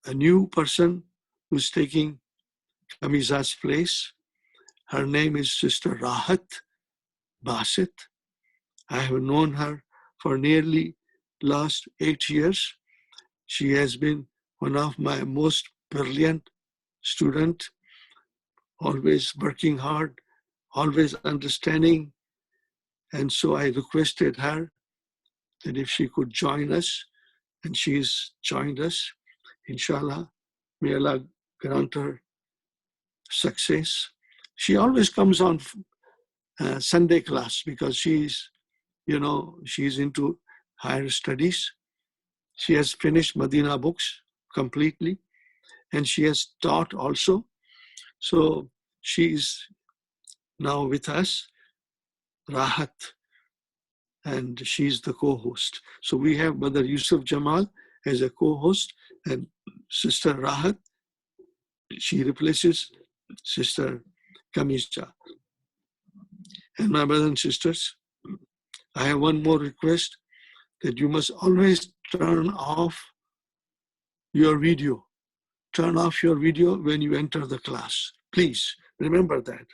a new person who's taking Kamiza's place. Her name is Sister Rahat Basit. I have known her for nearly last 8 years. She has been one of my most brilliant students, always working hard, always understanding. And so I requested her that if she could join us, and she's joined us, inshallah. May Allah grant her success. She always comes on Sunday class because she's into higher studies. She has finished Madina books completely, and she has taught also. So she is now with us, Rahat, and she's the co-host. So we have Brother Yusuf Jamal as a co-host, and Sister Rahat, she replaces Sister Kamisha. And my brothers and sisters, I have one more request, that you must always turn off your video. Turn off your video when you enter the class. Please remember that.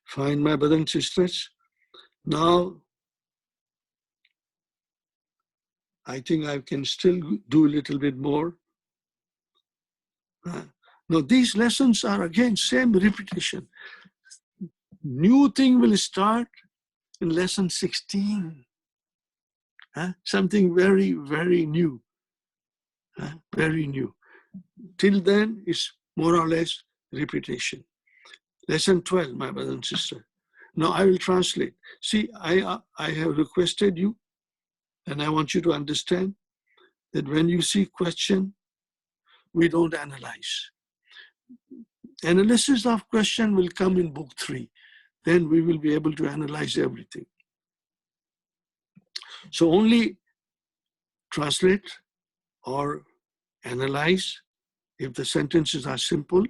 Fine, my brothers and sisters. Now, I think I can still do a little bit more. Now, these lessons are again same repetition. New thing will start in lesson 16. Something very, very new. Very new. Till then, it's more or less repetition. Lesson 12, my brother and sister. Now I will translate. See, I have requested you, and I want you to understand that when you see question, we don't analyze. Analysis of question will come in book 3. Then we will be able to analyze everything. So only translate or analyze if the sentences are simple.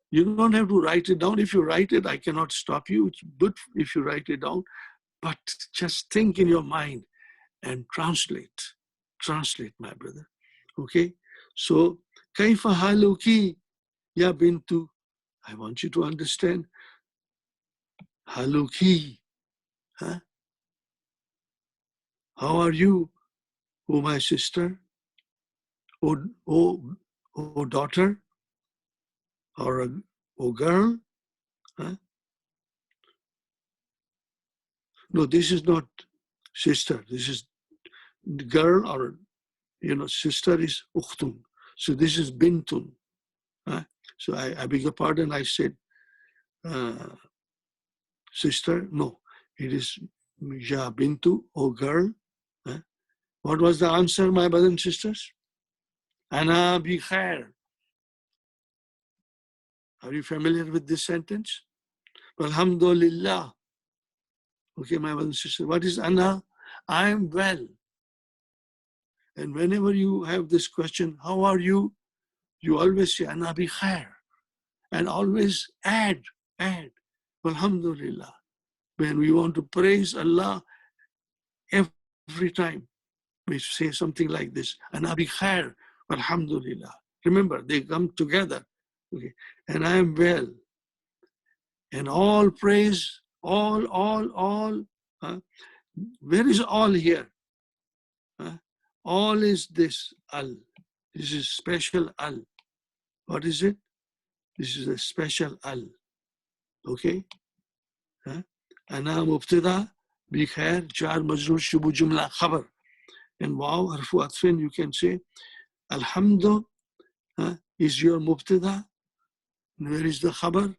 You don't have to write it down. If you write it, I cannot stop you. It's good if you write it down, but just think in your mind and translate. Translate, my brother. Okay? So, kaifa haluki ya bintu. I want you to understand. Haluki. Huh? How are you, oh my sister? Oh daughter? Or oh girl? Huh? No, this is not sister. This is girl, or sister is ukhtun. So this is bintun. So I beg your pardon, I said sister. No, it is ya bintu, or girl. What was the answer, my brothers and sisters? Ana bi khair. Are you familiar with this sentence? Alhamdulillah. Okay, my brothers and sisters. What is ana? I am well. And whenever you have this question, how are you? You always say ana bi khair. And always add. Alhamdulillah. When we want to praise Allah, every time we say something like this, ana bi khair, alhamdulillah. Remember, they come together. Okay. And I am well. And all praise, all. Where is all here? All is this al. This is special al. What is it? This is a special al. Okay? Ana mubtada bi khair, jar majroor shubu jumla khabar. And wow, harfu atfin, you can say alhamdu is your mubtada. Where is the khabar?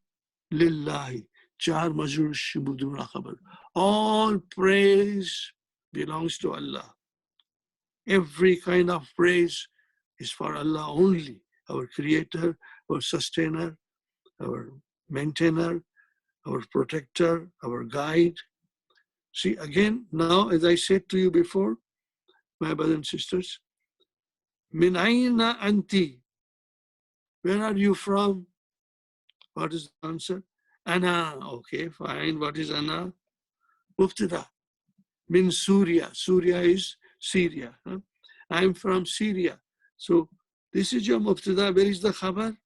Lillahi. Jar majroor shubu jumla khabar. All praise belongs to Allah. Every kind of praise is for Allah only, our creator, our sustainer, our maintainer, our protector, our guide. See, again, now, as I said to you before, my brothers and sisters, min aina anti. Where are you from? What is the answer? Ana. Okay, fine. What is ana? Mubtada. Min Surya. Surya is Syria. I'm from Syria. So this is your mubtada. Where is the khabar?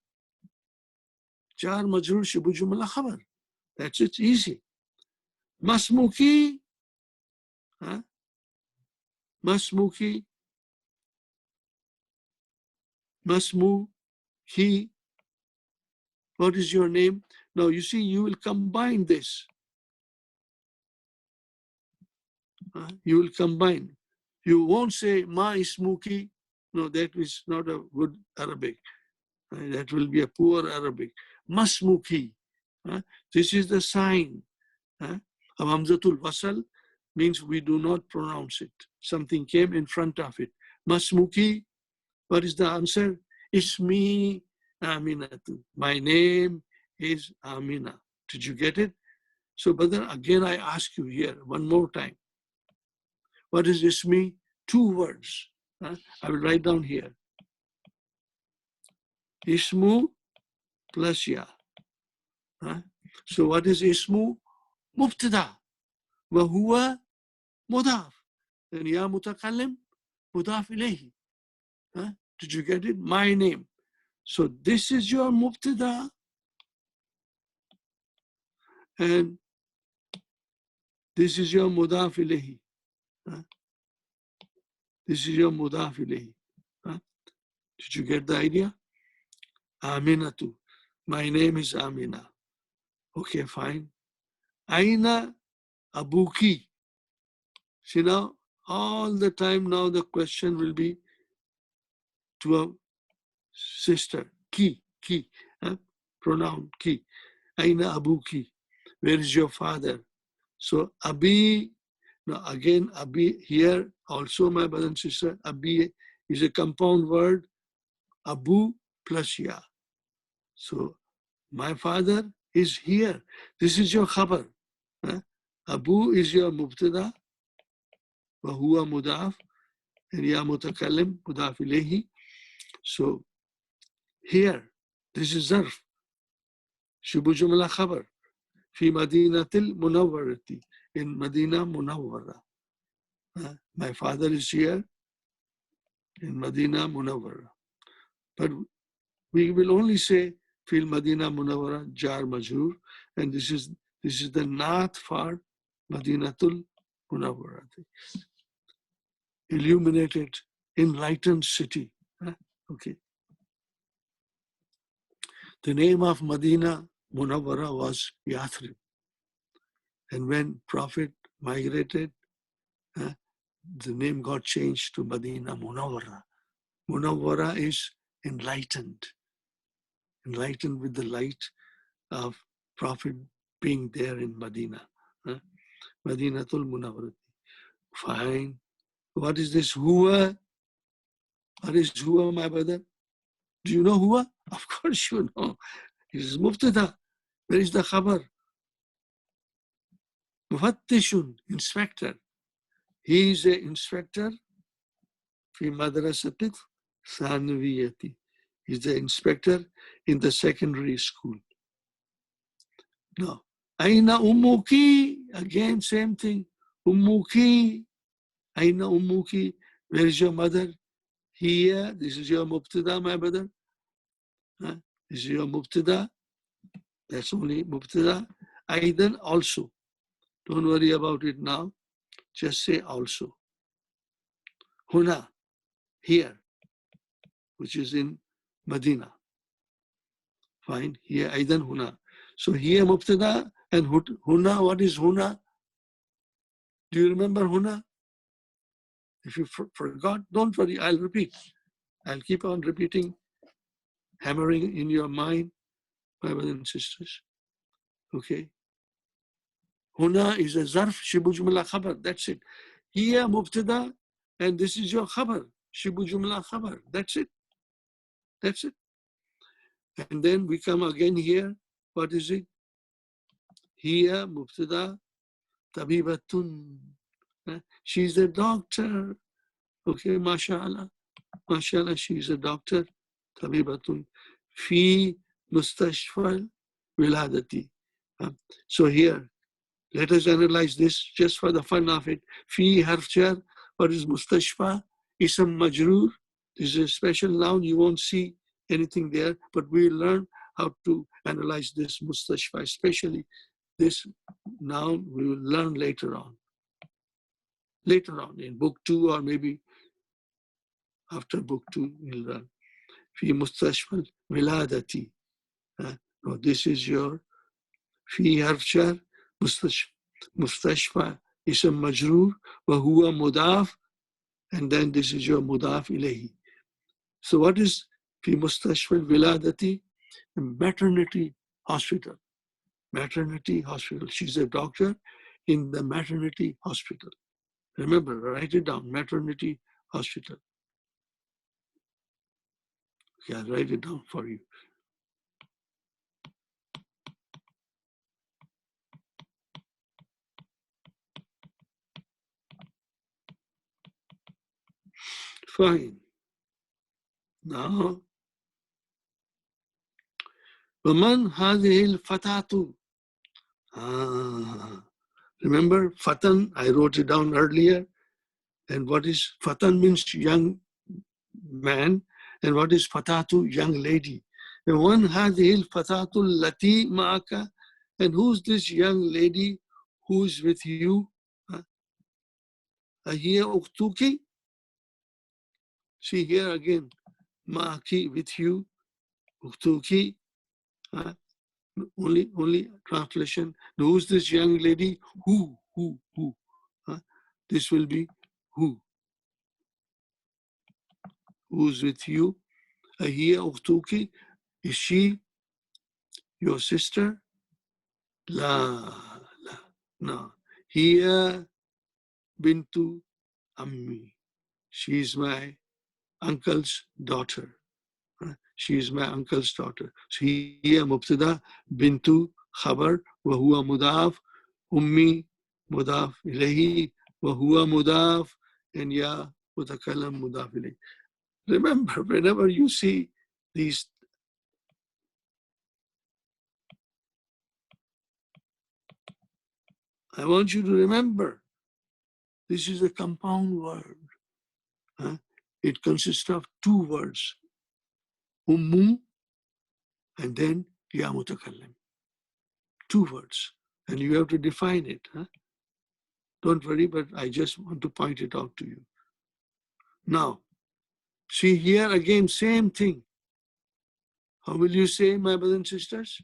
Jar majroor shubu jumla khabar. That's it, easy. Masmuki. Masmuki. Masmuki. What is your name? Now you see, you will combine this. You will combine. You won't say ma ismuki. No, that is not a good Arabic. That will be a poor Arabic. Masmuki. This is the sign. Hamzatul wasal means we do not pronounce it. Something came in front of it. Masmuki. What is the answer? Ismi Aminatu. My name is Amina. Did you get it? So, but then again, I ask you here one more time. What is Ismi? 2 words. I will write down here. Ismu plus ya. So what is Ismu? Mubtada. Wa huwa mudaf. And ya mutakallim, mudaf ilayhi. Did you get it? My name. So this is your mubtada. and this is your mudaf ilayhi. This is your mudaf ilayhi. Did you get the idea? Aminatu. My name is Amina. Okay, fine. Aina abuki. See now, all the time now the question will be to a sister. Ki. Pronoun ki. Aina abuki. Where is your father? So abi, now again abi here also, my brother and sister, abi is a compound word, abu plus ya. So my father is here. This is your khabar. Abu is your mubtada, wa huwa mudaf, and ya mutakallim, mudaf ilayhi. So here, this is zarf. Shubu jumla khabar. Fi madinatil munawwarati. In Madina Munawwara. My father is here in Madina Munawwara. But we will only say fil Madina Munawwara jar majrur, and this is the naat for Madinatul Munawwara. Illuminated, enlightened city. Okay. The name of Madina Munawwara was Yathrib. And when Prophet migrated, the name got changed to Madina Munawwara. Munawwara is enlightened with the light of Prophet being there in Madina. Madinatul Munawwara. Fine. What is this huwa? What is huwa, my brother? Do you know huwa? Of course you know. It is mubtada. Where is the khabar? Mufattishun, inspector. He is an inspector. Fi madrasatit thanwiyati. He is the inspector in the secondary school. No. Aina ummuki. Again, same thing. Ummuki. Aina ummuki. Where is your mother? Here. This is your mubtada, my brother. This is your mubtada. That's only mubtada. Aidan also. Don't worry about it now. Just say also. Huna. Here. Which is in Madina. Fine. Here. Aidan huna. So here mubtada and huna. What is huna? Do you remember huna? If you forgot, don't worry. I'll repeat. I'll keep on repeating, hammering in your mind, my brothers and sisters. Okay. Huna is a zarf, shibu jumla khabar. That's it. Here mubtada, and this is your khabar, shibu jumla khabar. That's it. That's it. And then we come again here. What is it? Here mubtada, tabibatun. She's a doctor. Okay, mashallah. Mashallah, she's a doctor. Tabibatun. Fi mustashfal wiladati. So here, let us analyze this just for the fun of it. Fi harf jar. What is mustashfa? Ism majroor. This is a special noun. You won't see anything there, but we'll learn how to analyze this mustashfa, especially this noun we will learn later on. Later on in book 2 or maybe after book 2 we'll learn. Fi mustashfa wiladati. No, this is your fi harf jar. Mustashfa ism majroor wa huwa mudaf, and then this is your mudaf ilayhi. So what is fi mustashfa wiladati? Maternity hospital. Maternity hospital. She's a doctor in the maternity hospital. Remember, write it down. Maternity hospital. Okay, I'll write it down for you. Fine. Now, وَمَنْ هَذِهِ الْفَتَاةُ. Remember, fatan, I wrote it down earlier. And what is fatan means young man. And what is fatatu? Young lady. And one هذه الفتاة التي معك. And who's this young lady who's with you? Here uktuki. See here again, ma'aki with you, uktuki. Only translation. Who's this young lady? Who? This will be who. Who's with you? Here uktuki. Is she your sister? La. No. Here bintu ammi. She's my uncle's daughter. She is my uncle's daughter. So here mubtada bintu khabar wa huwa mudaf ummi mudaf ilayhi wa huwa mudaf and ya mutakallam mudaf ilayhi. Remember, whenever you see these, I want you to remember this is a compound word. It consists of two words, ummu and then ya mutakallim. Two words, and you have to define it. Don't worry, but I just want to point it out to you. Now, see here again, same thing. How will you say, my brothers and sisters?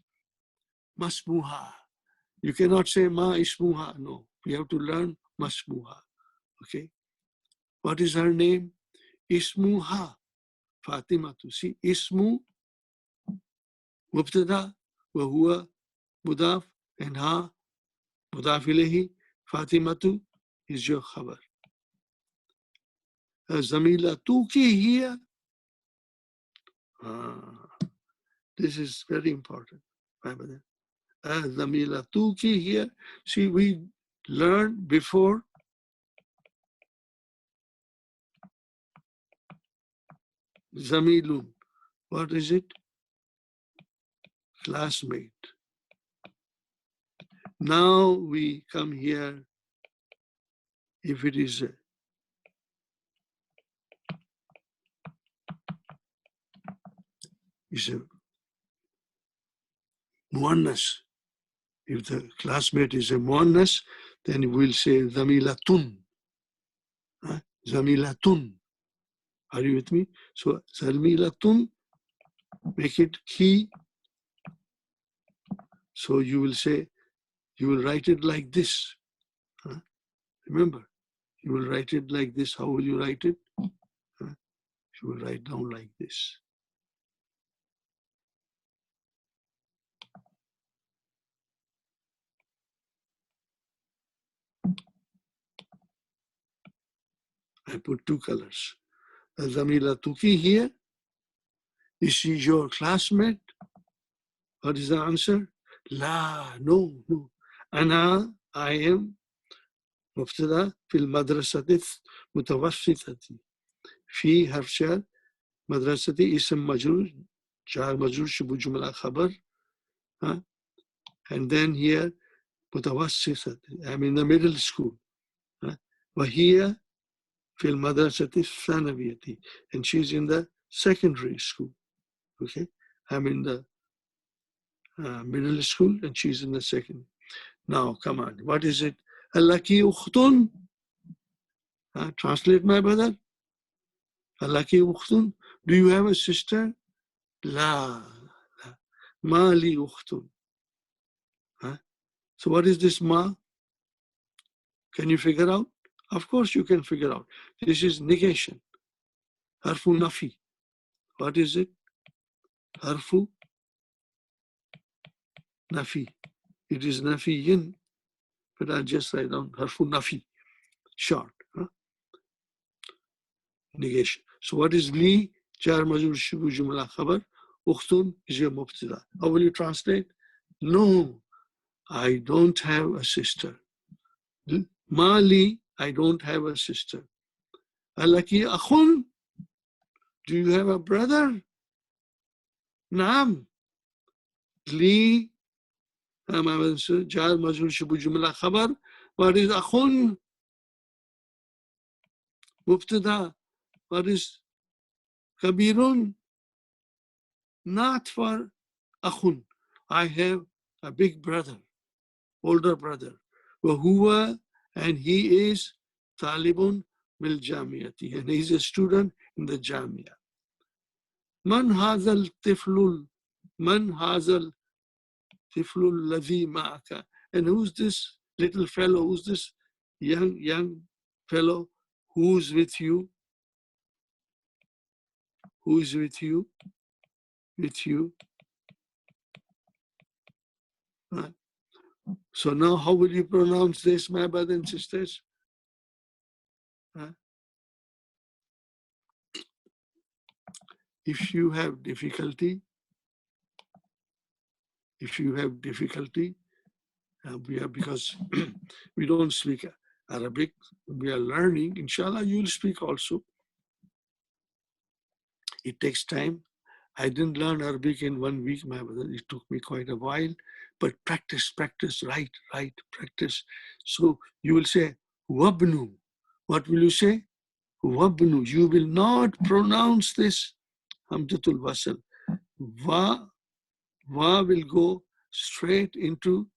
Masmuha. You cannot say ma ismuha. No, we have to learn masmuha. Okay. What is her name? Ismuha. Fatima. To see, ismu, mubtada, wa huwa, mudaf, and ha, mudaf ilayhi. Fatimatu is your khabar. Zamila tuki here. This is very important, my brother. Zamila tuki here. See, we learned before. Zamilun. What is it? Classmate. Now we come here. If it is a muannas, if the classmate is a muannas, then we'll say zamilatun. Zamilatun. Are you with me? So zamilatun, make it key. So you will say, you will write it like this. Remember, you will write it like this. How will you write it? You will write down like this. I put two colors. Zamila Tuki here. Is she your classmate? What is the answer? La, no. Ana, I am مبتدا في المدرسة المتوسطة. في حرف شر مدرسة اسم مجرور جار مجرور شبه جملة خبر. And then here متوسطة, I'm in the middle school. وهي في المدرسة الثانوية, and she's in the secondary school. Okay, I'm in the middle school and she's in the second. Now, come on, what is it? Alaki ukhtun. Translate, my brother. Alaki ukhtun. Do you have a sister? La. Ma li ukhtun. So what is this ma? Can you figure out? Of course you can figure out. This is negation. Harfu nafi. What is it? Harfu nafi. It is nafiyin, but I'll just write down harfu nafi. Short. Negation. So what is li? Jar majrur shibu jumla khabar. Ukhtun is your mubtada. How will you translate? No, I don't have a sister. Mali, I don't have a sister. Alaki akhun, do you have a brother? Naam. Li, jar majrur shibu jumla khabar. What is akhun? Mubtada. What is kabirun? Not for akhun. I have a big brother, older brother. وَهُوَ, and he is talibun bil jamiyati, and he's a student in the jamia. Man hazal tiflul, man hazal tiflul ladhi ma'aka, and who's this little fellow, who's this young fellow who's with you, who's with you, Right. So now how will you pronounce this, my brothers and sisters? If you have difficulty, because we don't speak Arabic, we are learning. Inshallah, you'll speak also. It takes time. I didn't learn Arabic in 1 week, my brother. It took me quite a while, but practice, right, practice. So you will say, wabnu. What will you say? Wabnu. You will not pronounce this Hamzatul Wasl. Va will go straight into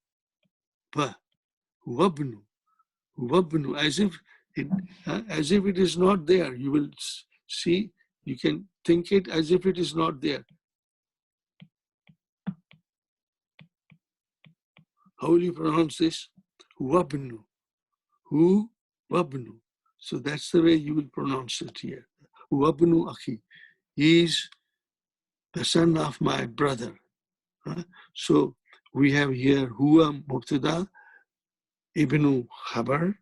ba. Wabnu. As if it is not there. You will see, you can think it as if it is not there. How will you pronounce this? Wabnu. Wabnu. So that's the way you will pronounce it here. Wabnu akhi. He is the son of my brother. So we have here huwa mubtada, ibnu khabar,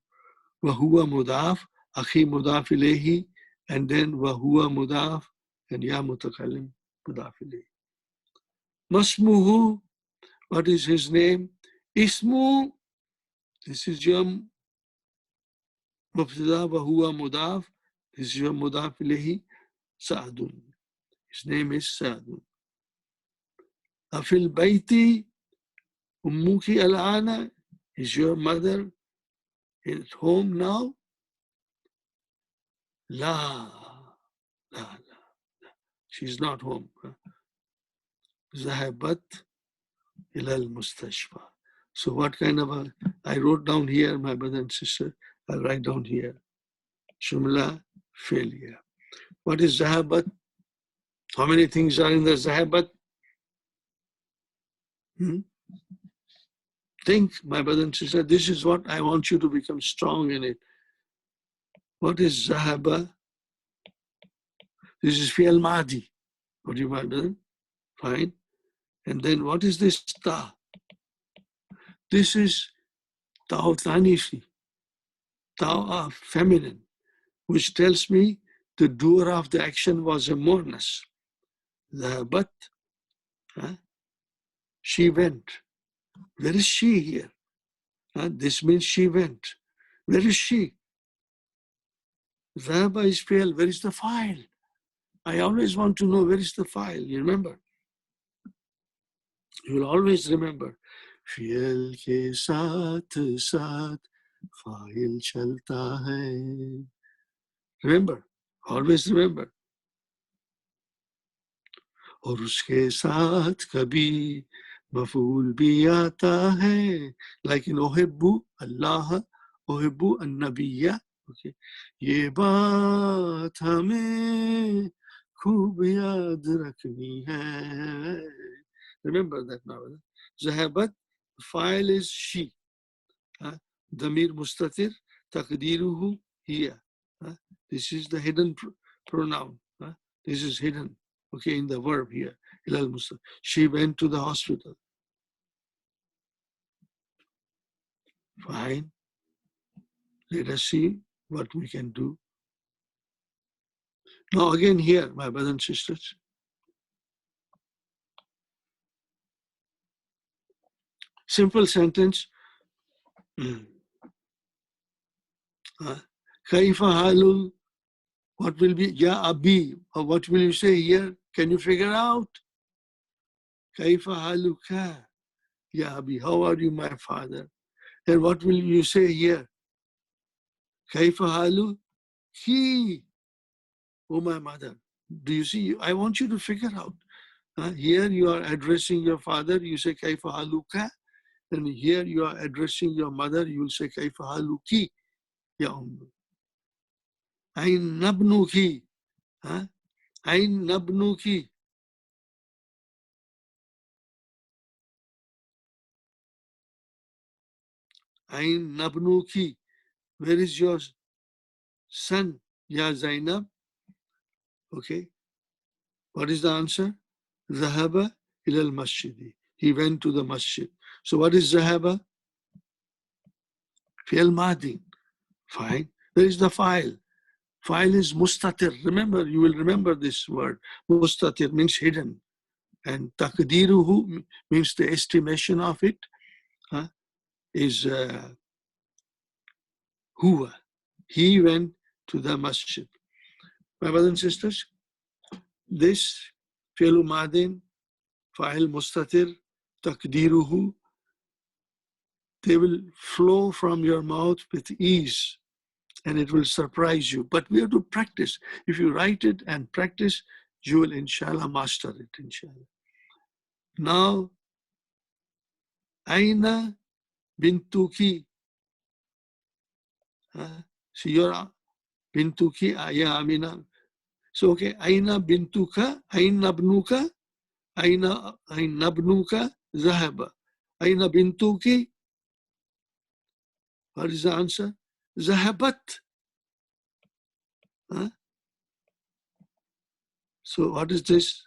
wa huwa mudaf, akhi mudaf ilayhi, and then wa huwa mudaf, and ya mutakallim mudaf ilayhi. Masmuhu, what is his name? Ismu, this is your mubtada, wa huwa mudaf, this is your mudaf ilayhi, Sa'adun. His name is Sa'adun. Afil bayti, ummuki al-ana, is your mother at home now? La. She's not home. Zahabat ila al-mustashfa. So what kind of I wrote down here, my brother and sister, I'll write down here. Shumla failure. What is Zahabat? How many things are in the Zahabat? Think, my brother and sister, this is what I want you to become strong in it. What is Zahaba? This is Fi'al Madi. What do you want to do? Fine. And then what is this Ta? This is Ta'u Tanifi, Ta'u feminine, which tells me the doer of the action was a muannas. Zahabat, she went. Where is she here? This means she went. Where is she? Zahaba is fail. Where is the file? I always want to know where is the file. You remember? You will always remember. Fiel ke saath file chalta hai. Remember, always remember. और उसके साथ कभी मफूल भी आता है, like in ओहिब्बु Allah, ओहिब्बु अन्नबिया. Okay, ये बात हमें खूब याद रखनी है. Remember that now. Zahabat, file is she. Damir mustatir, taqdiruhu hiya. This is the hidden pronoun. This is hidden. Okay, in the verb here. She went to the hospital. Fine. Let us see what we can do. Now again here, my brothers and sisters. Simple sentence. Kaifa halul. What will be ya abi? Or what will you say here? Can you figure out? Kaifa haluka. Ya abi. How are you, my father? And what will you say here? Kaifa halu ki. Oh, my mother. Do you see? I want you to figure out. Here you are addressing your father. You say Kaifa haluka. And here you are addressing your mother, you will say, Kaifa haluki, ya Umm. Ain nabnuki. Huh? Ain nabnuki. Ain nabnuki. Where is your son, Ya Zainab? Okay. What is the answer? Zahaba ilal masjidi. He went to the masjid. So what is Zahaba? Fi'al madin. Fine. There is the file. File is mustatir. Remember, you will remember this word. Mustatir means hidden. And takdiruhu means the estimation of it is huwa. He went to the masjid. My brothers and sisters, this fi'l madin, fa'il mustatir, takdiruhu, they will flow from your mouth with ease and it will surprise you. But we have to practice. If you write it and practice, you will inshallah master it, inshallah. Now, Aina bintuki. So your bintuki, ya Amina. So, okay, Aina bintuka, Aina abnuka, Aina abnuka, Zahaba. Aina bintuki, what is the answer? Zahabat. So what is this?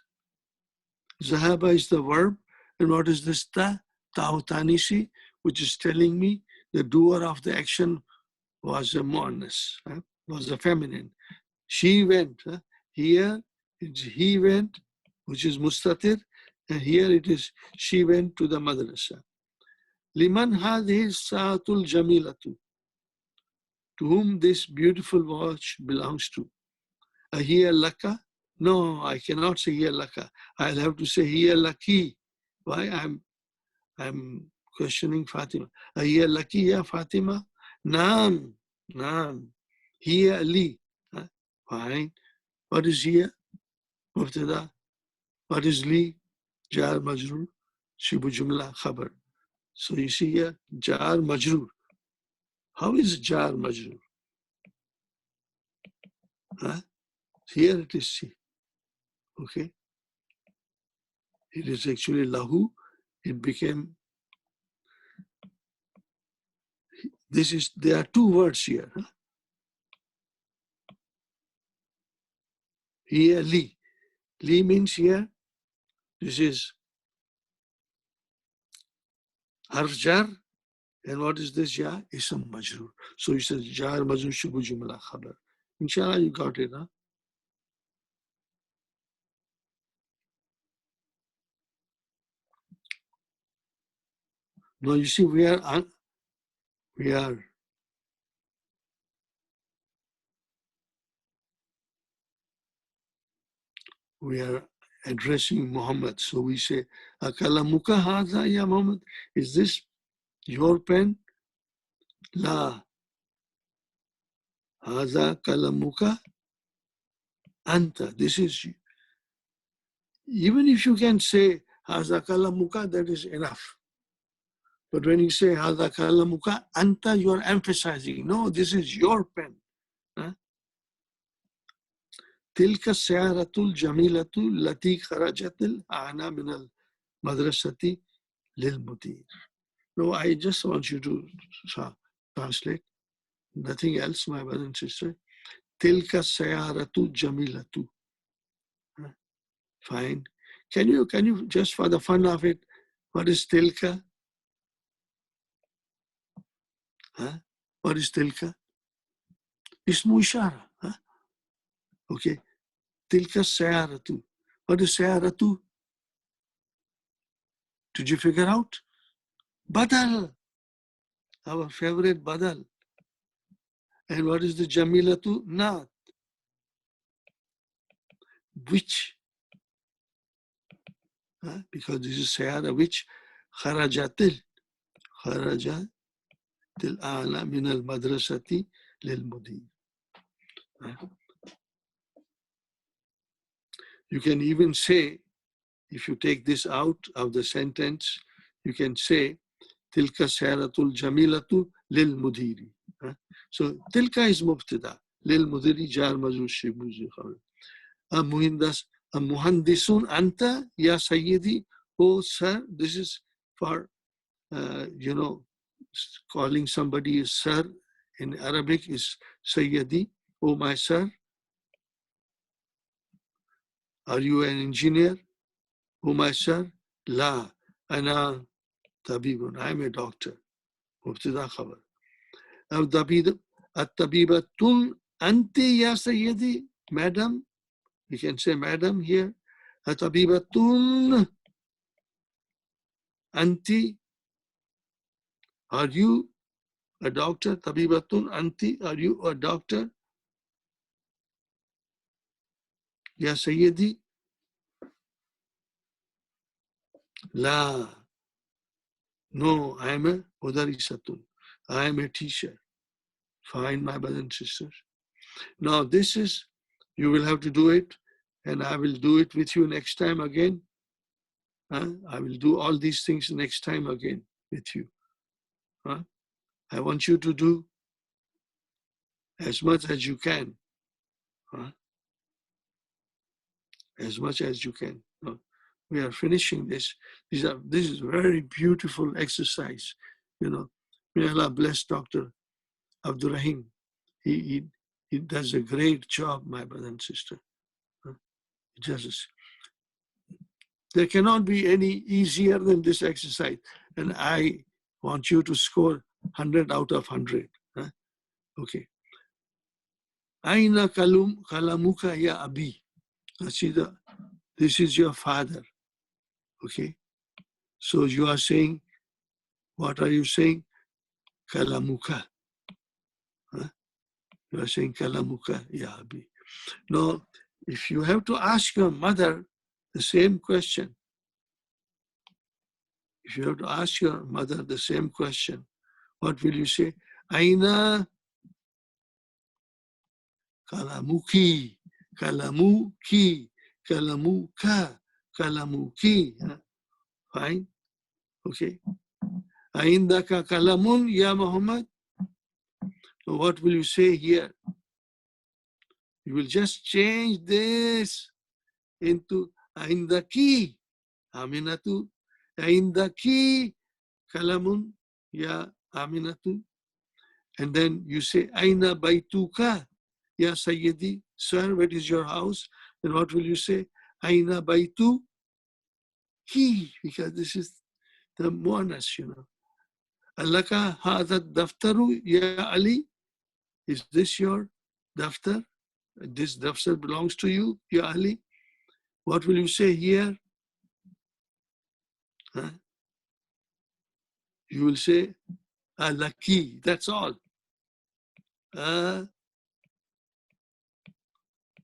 Zahaba is the verb. And what is this ta? Ta'utanisi, which is telling me the doer of the action was a muannas, was a feminine. She went. Here it's he went, which is mustatir. And here it is she went to the madrasa. Liman hadhihi saatul jamilatu. To whom this beautiful watch belongs to. Hiya laka? No, I cannot say hiya laka. I'll have to say hiya laki. Why? I'm questioning Fatima. Hiya laki ya Fatima? Naam, naam. Hiya li. Fine. What is hiya? Mubtada. What is li? Jar majrur. Shibu jumla khabar. So you see here, jar majrur. How is jar majrur? Here it is C. Okay. It is actually lahu. It became, there are two words here. Here, li. Li means here, this is harf jar. And what is this jar? Ism majrur. So it says jar majrur shubu jumla khabar. Inshallah, you got it, huh? Now you see, we are addressing Muhammad. So we say, Akalamuka hadha ya Muhammad. Is this your pen? La. Hadha kalamuka anta. This is, even if you can say hadha kalamuka, that is enough. But when you say hadha kalamuka anta, you are emphasizing, no, this is your pen. تلك السيارة الجميلة التي خرجت الآن من المدرسة للمدير. No, I just want you to translate. Nothing else, my brother and sister. تلك السيارة الجميلة. Fine. Can you just for the fun of it, what is tilka? What is tilka? اسمه إشارة. Okay. تلك السيارة. What is سيارة? Did you figure out? Badal. Our favorite badal. And what is the jamilatu? Not. Which? Because this is sayara which kharajatil a'la min al madrasati lil mudir. You can even say, if you take this out of the sentence, you can say tilka sayaratul jamilatu lil mudiri. So tilka is mubtada, lil mudiri jar majrur shibuzi khabar. Muhandisun anta ya sayyidi. Oh sir, this is for calling somebody sir in Arabic is sayyidi. Oh my sir. Are you an engineer? Oh my sir. La ana tabibun. I am a doctor. مبتدا خبر. الطبيبة أنت يا سيدي. Madam. You can say madam here. الطبيبة أنت. Are you a doctor? طبيبة أنت. Are you a doctor? يا سيدي. لا. No, I am a مدرسة. I am a teacher. Fine, my brothers and sisters. Now this is, you will have to do it, and I will do it with you next time again. I will do all these things next time again with you. I want you to do as much as you can. As much as you can. We are finishing this. This is a very beautiful exercise. May Allah bless Dr. Abdul Rahim. He does a great job, my brother and sister. There cannot be any easier than this exercise. And I want you to score 100 out of 100. Okay. Aina kalamuka ya abi. This is your father. Okay. So you are saying, what are you saying? Kalamuka. You are saying kalamuka ya abi. Now, if you have to ask your mother the same question, what will you say? Aina kalamuki, kalamuki, kalamuka, kalamuki. Fine. Okay. Aindaka kalamun ya Muhammad. So what will you say here? You will just change this into aindaki, Aminatu. Aindaki kalamun ya Aminatu. And then you say aina baituka ya Sayyidi. Sir, what is your house? And what will you say? Aina baitu ki, because this is the muannas, Alaka hadha daftaru ya Ali. Is this your daftar? This daftar belongs to you, ya Ali. What will you say here? You will say alaki. That's all.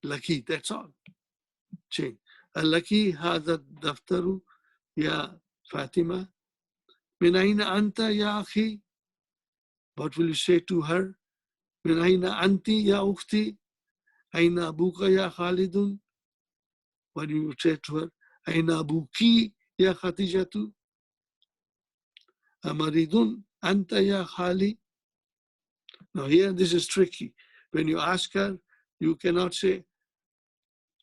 Laki. That's all. Change. Alaki hadha daftaru ya Fatima. Min aina anta ya akhi. What will you say to her? Min aina anti ya ukhti. Aina abuka ya Khalidun. What do you say to her? Aina abuki ya Khatijatu. Amaridun anta ya Khali. Now here this is tricky. When you ask her, you cannot say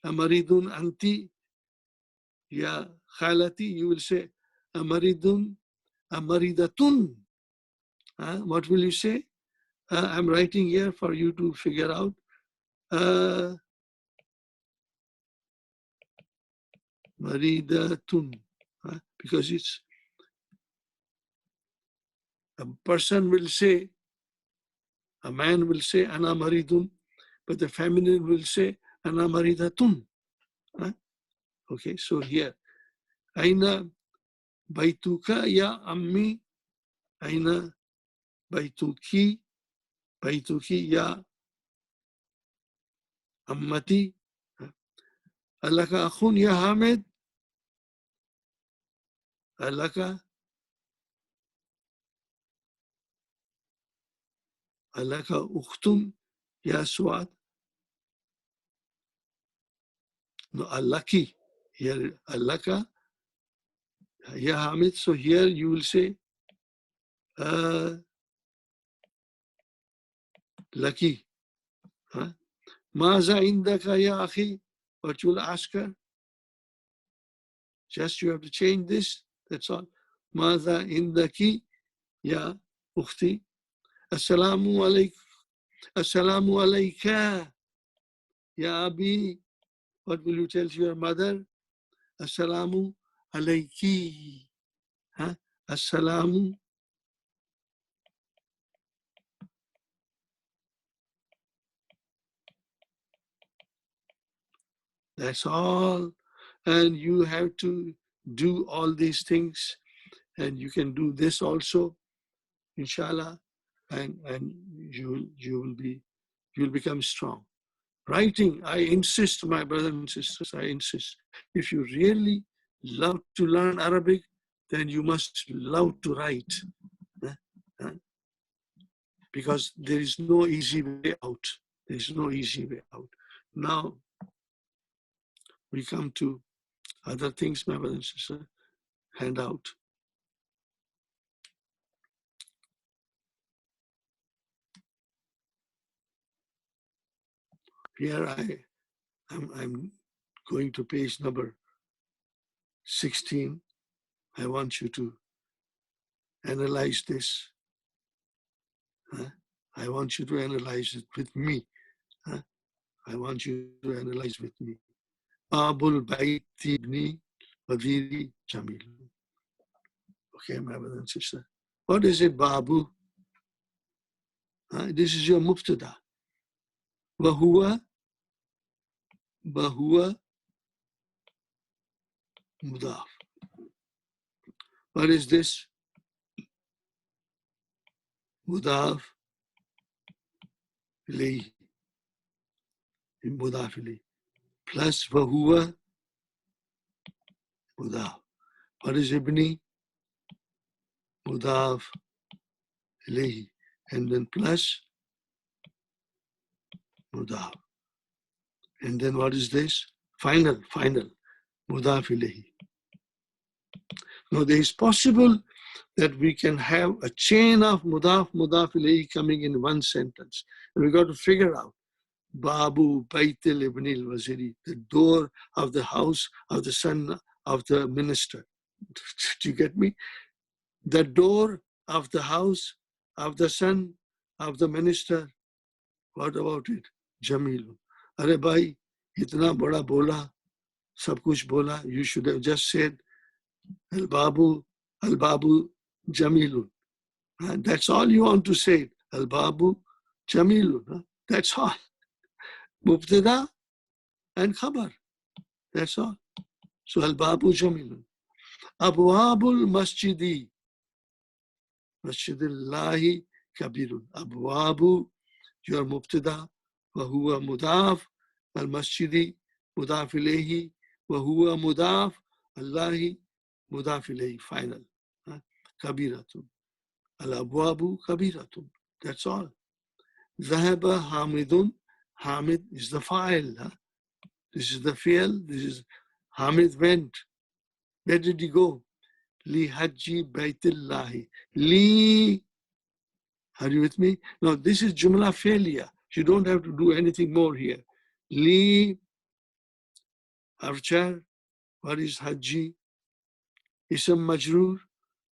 Amaridun anti ya Khalati. You will say Amaridun, Amaridatun. What will you say? I'm writing here for you to figure out. Maridatun. Because it's a person will say, a man will say ana maridun, but the feminine will say ana maridatun. Okay, so here, aina baituka ya ammi, aina baituki ya ammati, alaka akhun ya Hamid, alaka ukhtun ya Suad. No, alaki. Here, alaka ya Hamid. So here you will say lucky. Huh? Maza indaka ya akhi. What you'll ask her? Just you have to change this. That's all. Maza indaki ya ukhti. Assalamu alaikum. Assalamu alayka ya abi. What will you tell to your mother? Assalamu alayki. Huh? Assalamu. That's all. And you have to do all these things. And you can do this also, inshallah. And you'll become strong. Writing, I insist, my brothers and sisters, I insist. If you really love to learn Arabic, then you must love to write. Because there is no easy way out. There is no easy way out. Now, we come to other things, my brothers and sisters. Handout. Here I'm going to page number 16. I want you to analyze this. I want you to analyze it with me. I want you to analyze with me. Abul Baiti ibni Wadiri Jamil. Okay, my brother and sister. What is it, Babu? This is your mubtada. Wahuwa mudaf. What is this? Mudaf ilayhi. Mudaf ilayhi. Plus wahuwa mudaf. What is ibni? Mudaf ilayhi. And then plus mudaf. And then what is this? Final. Mudaf ilayhi. Now there is possible that we can have a chain of mudaf ilayhi coming in one sentence. And we got to figure out Babu Baitil Ibn al-Waziri, the door of the house of the son of the minister. Do you get me? The door of the house of the son of the minister. What about it? Jamil. Are bhai, itna bada bola, sab kuch bola. You should have just said Al-Babu Jamilun. That's all you want to say. Al-Babu Jamilun. That's all. Mubtada and khabar. That's all. So Al-Babu Jamilun. Abwabul Masjidi. Masjidillahi Kabirun. Abwabu, your mubtada. Wahuwa mudaf. Al-Masjidi mudaf ilayhi. Wahuwa mudaf. Allahi mudaf ilayhi. Final. Kabiratun. Al-abwabu kabiratun. That's all. Zahaba Hamidun. Hamid is the file. This is the fi'l. This is Hamid went. Where did he go? Li Hajji Baitillahi. Li. Are you with me? Now this is Jumla failure. You don't have to do anything more here. Li Archar. What is Hajji? Ism Majroor.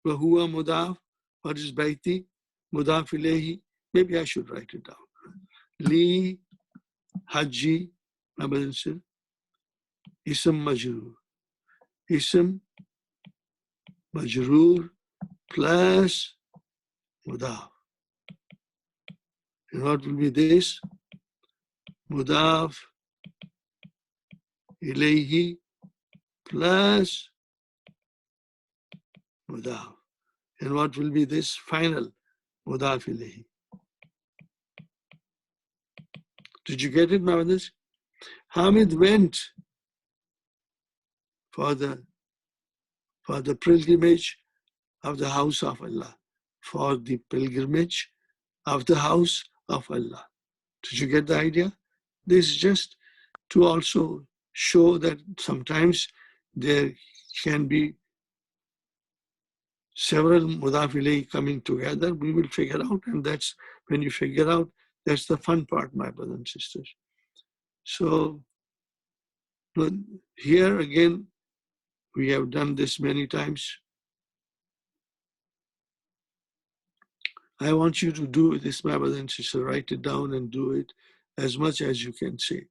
Wahuwa Mudaf. What is Baiti? Mudaf ilayhi. Maybe I should write it down. Li Hajji. Ism Majroor. Ism Majroor plus Mudaf. And what will be this? Mudaf ilayhi plus Mudaf. And what will be this? Final Mudaf ilayhi. Did you get it, my brothers? Hamid went for the pilgrimage of the house of Allah. For the pilgrimage of the house of Allah. Did you get the idea? This is just to also show that sometimes there can be several mudaf ilayhi coming together, we will figure out, and that's when you figure out, that's the fun part, my brothers and sisters. So here again, we have done this many times. I want you to do this, my brothers and sisters. Write it down and do it as much as you can say.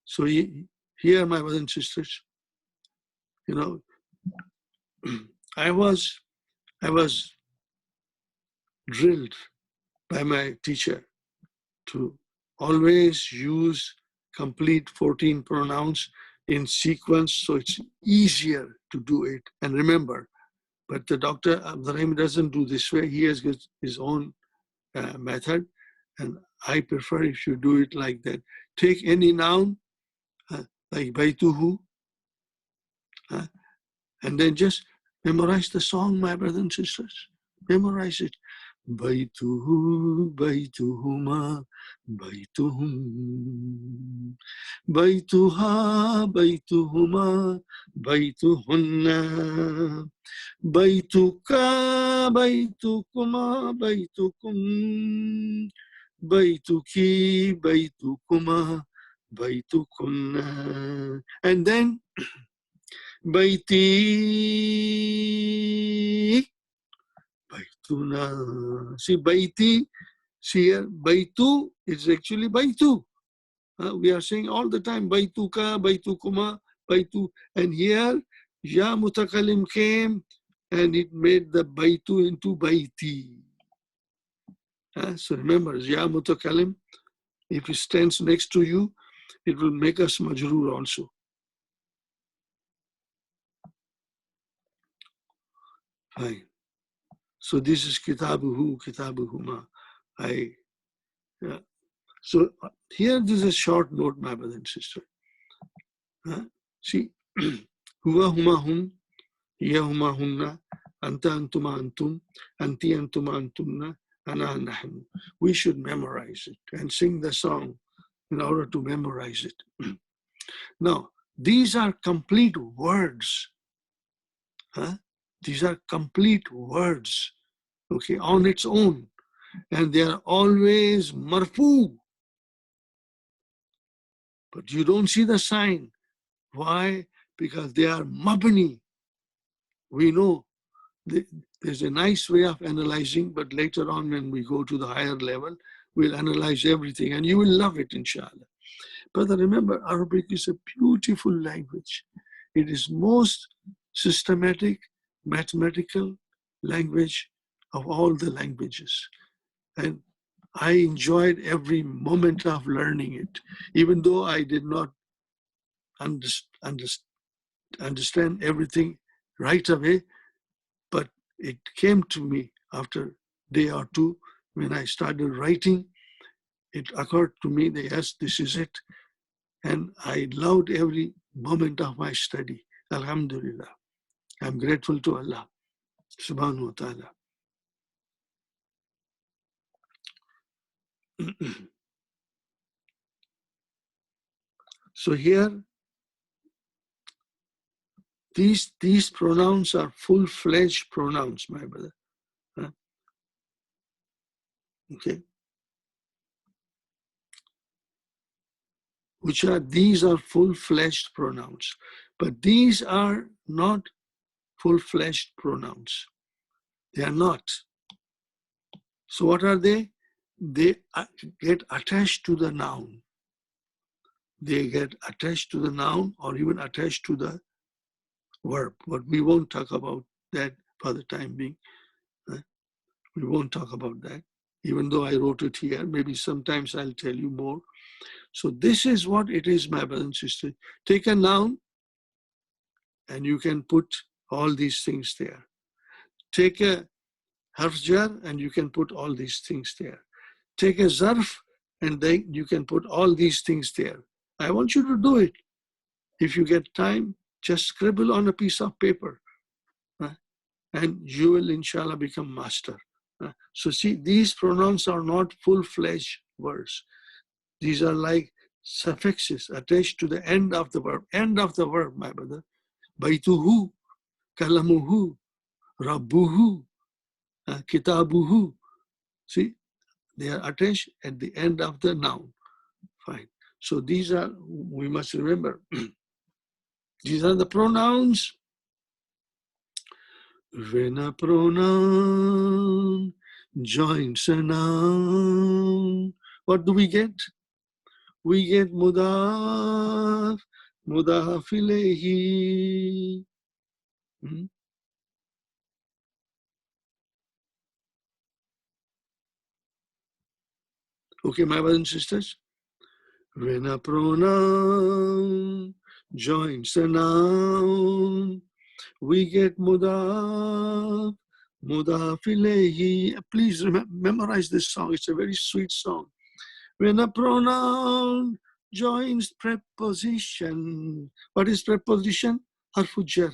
So here, my brothers and sisters, I was drilled by my teacher to always use complete 14 pronouns in sequence, so it's easier to do it and remember. But the Dr. Abdurrahim doesn't do this way. He has his own method, and I prefer if you do it like that. Take any noun, like Baituhu, and then just memorize the song, my brothers and sisters. Memorize it. Baituhu, baituhuma, baituhum. Baituha, baituhuma, baituhunna. Baituka, baitukuma, baitukum. Baituki, baitukuma, baitukunna. And then Baiti, Baituna. See, Baiti, see here, Baitu is actually Baitu. We are saying all the time, Baituka, Baitukuma, Baitu. And here, Ya Mutakalim came and it made the Baitu into Baiti. So remember, Ya Mutakalim, if it stands next to you, it will make us Majroor also. Fine. So this is Kitabuhu, Kitabuhuma. So here this is a short note, my brother and sister. See, Huwa huma hum, Hiya huma hunna, Anta antuma antum, Anti antuma antumna, Ana nahnu. We should memorize it and sing the song in order to memorize it. Now, these are complete words. These are complete words, okay, on its own. And they are always marfu. But you don't see the sign. Why? Because they are mabni. We know there's a nice way of analyzing, but later on when we go to the higher level, we'll analyze everything and you will love it, inshallah. But remember, Arabic is a beautiful language. It is most systematic, mathematical language of all the languages. And I enjoyed every moment of learning it, even though I did not understand everything right away, but it came to me after a day or two when I started writing. It occurred to me that yes, this is it. And I loved every moment of my study. Alhamdulillah. I'm grateful to Allah, subhanahu wa ta'ala. So here, these pronouns are full-fledged pronouns, my brother. Okay. These are full-fledged pronouns, but these are not full-fledged pronouns. They are not. So what are they? They get attached to the noun. They get attached to the noun or even attached to the verb, but we won't talk about that for the time being. We won't talk about that, even though I wrote it here. Maybe sometimes I'll tell you more. So this is what it is, my brother and sister. Take a noun and you can put all these things there. Take a harf jar and you can put all these things there. Take a zarf and then you can put all these things there. I want you to do it. If you get time, just scribble on a piece of paper and you will inshallah become master. So see, these pronouns are not full-fledged words. These are like suffixes attached to the end of the verb. End of the verb, my brother. Baituhu, kalamuhu, Rabbuhu, Kitabuhu. See, they are attached at the end of the noun. Fine. So these are, we must remember, these are the pronouns. When a pronoun joins a noun, what do we get? We get mudaf, mudaf ilayhi. Okay, my brothers and sisters? When a pronoun joins a noun, we get mudaf, mudaf ilayhi. Please memorize this song. It's a very sweet song. When a pronoun joins preposition, what is preposition? Harfu jar.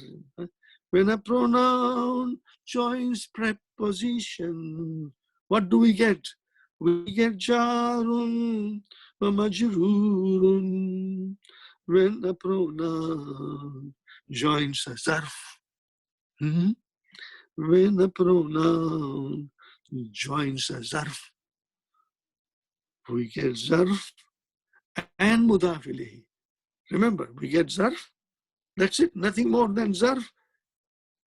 When a pronoun joins preposition, what do we get? We get jarun wa majrurun. When a pronoun joins a zarf. When a pronoun joins a zarf, we get zarf and mudaf ilayhi. Remember, we get zarf. That's it. Nothing more than zarf.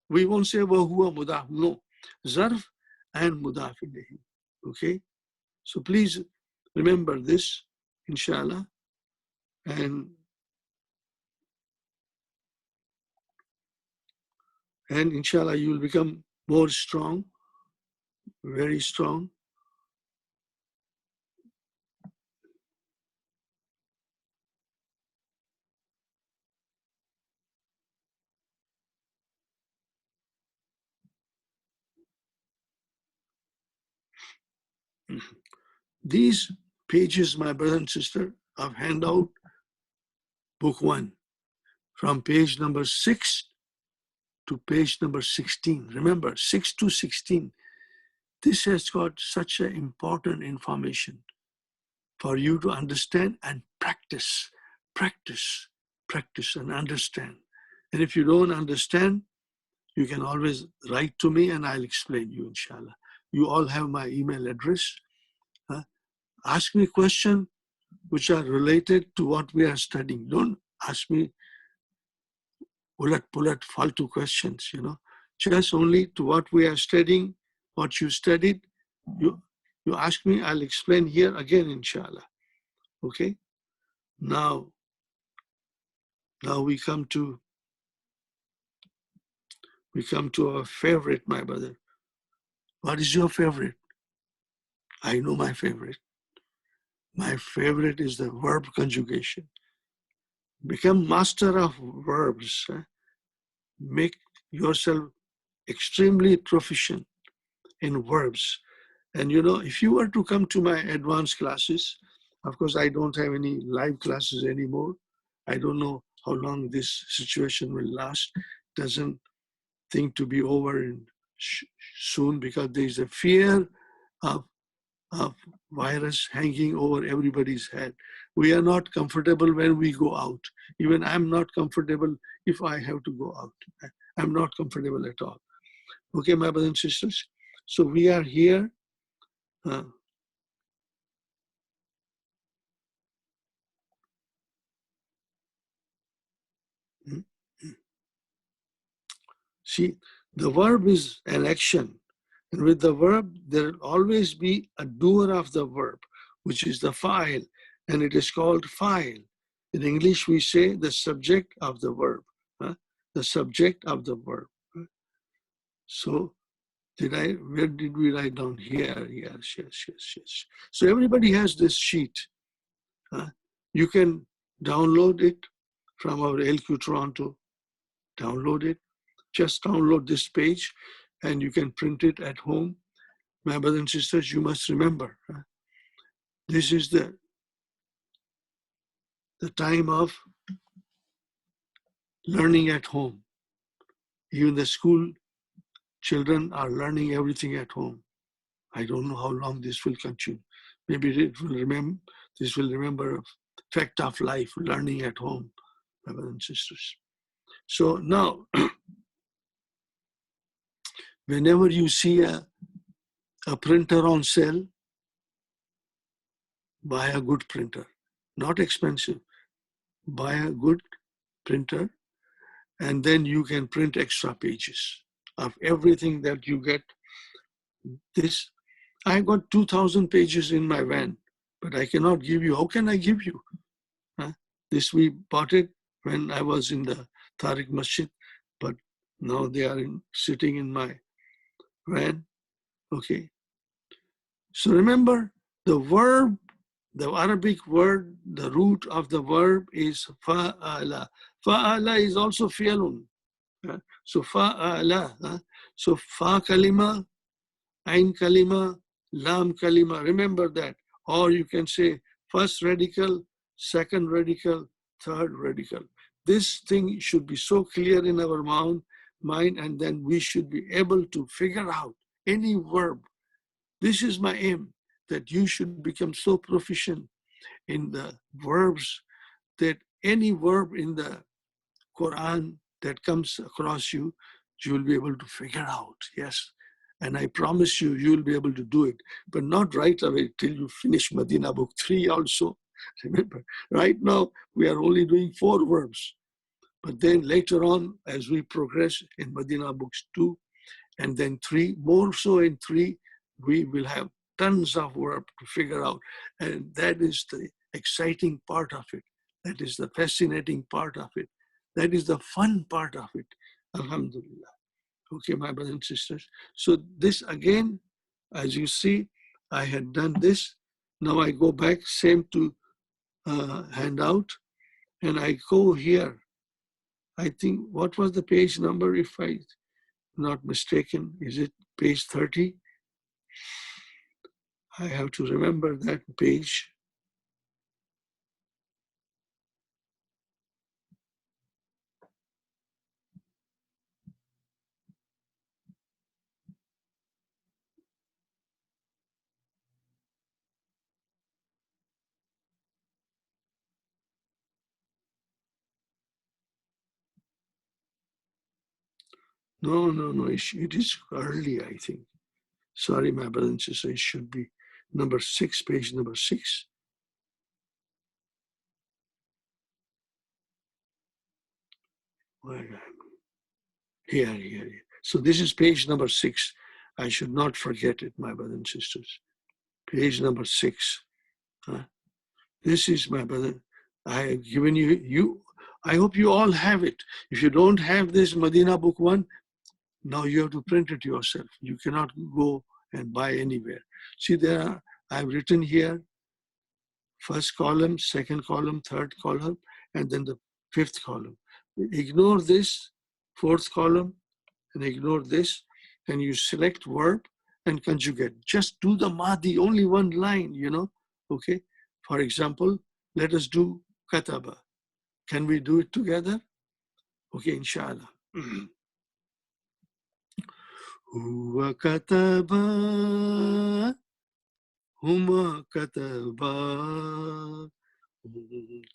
We won't say wa huwa mudaf. No. Zarf and mudaf ilayhi. Okay? So please remember this, inshallah. And inshallah, you will become more strong, very strong. These pages, my brother and sister, of handout, book 1, from page number 6 to page number 16. Remember, 6 to 16. This has got such an important information for you to understand and practice, practice, practice and understand. And if you don't understand, you can always write to me and I'll explain you, inshallah. You all have my email address. Ask me questions which are related to what we are studying. Don't ask me bullet, faltu questions, Just only to what we are studying, what you studied. You ask me, I'll explain here again, inshallah. Okay? Now we come to our favorite, my brother. What is your favorite? I know my favorite. My favorite is the verb conjugation. Become master of verbs. Make yourself extremely proficient in verbs. And if you were to come to my advanced classes, of course, I don't have any live classes anymore. I don't know how long this situation will last. Doesn't think to be over soon, because there is a fear of virus hanging over everybody's head. We are not comfortable when we go out. Even I'm not comfortable if I have to go out. I'm not comfortable at all. Okay, my brothers and sisters. So we are here. See, the verb is an action. And with the verb, there will always be a doer of the verb, which is the file, and it is called file. In English, we say the subject of the verb, the subject of the verb. So, where did we write down? Here, yes. So everybody has this sheet. You can download it from our LQ Toronto. Download it. Just download this page and you can print it at home. My brothers and sisters, you must remember, this is the time of learning at home. Even the school children are learning everything at home. I don't know how long this will continue. Maybe this will remember fact of life, learning at home, my brothers and sisters. So now, Whenever you see a printer on sale, buy a good printer. Not expensive. Buy a good printer, and then you can print extra pages of everything that you get. This, I got 2,000 pages in my van, but I cannot give you. How can I give you? Huh? This we bought it when I was in the Tariq Masjid, but now they are sitting in my van. Okay. So remember the verb, the Arabic word, the root of the verb is fa'ala. Fa'ala is also fi'lun. So fa'ala. So fa kalima, ain kalima, lam kalima. Remember that. Or you can say first radical, second radical, third radical. This thing should be so clear in our mind, and then we should be able to figure out any verb. This is my aim, that you should become so proficient in the verbs that any verb in the Quran that comes across you, you will be able to figure out. Yes. And I promise you, you will be able to do it, but not right away till you finish Madina book 3 also. Remember, right now we are only doing 4 verbs. But then later on, as we progress in Madina books 2 and then 3, more so in 3, we will have tons of work to figure out. And that is the exciting part of it. That is the fascinating part of it. That is the fun part of it. Alhamdulillah. Okay, my brothers and sisters. So this again, as you see, I had done this. Now I go back, same to handout, and I go here. I think, what was the page number, if I'm not mistaken? Is it page 30? I have to remember that page. No, it is early, I think. Sorry, my brother and sister, it should be number 6, page number 6. Here. So this is page number 6. I should not forget it, my brothers and sisters. Page number 6. This is, my brother, I have given you. I hope you all have it. If you don't have this Madina book 1, now you have to print it yourself. You cannot go and buy anywhere. See, I've written here, first column, second column, third column, and then the 5th column. Ignore this 4th column and ignore this, and you select verb and conjugate. Just do the Mahdi, only one line, okay? For example, let us do kataba. Can we do it together? Okay, inshallah. Huwa kataba, huma kataba,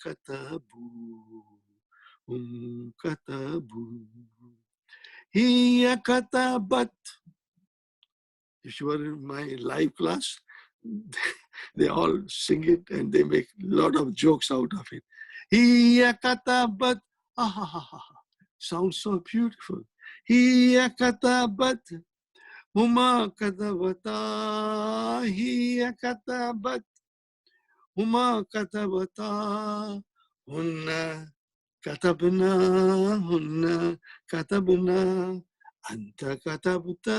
katabu, katabu. Hiya katabat. If you were in my live class, they all sing it and they make a lot of jokes out of it. Hiya katabat. Sounds so beautiful. Hiya katabat. Huma katabata. Hiya katabat. Huma katabata. Hunna katabna. Hunna katabna. Anta katabta,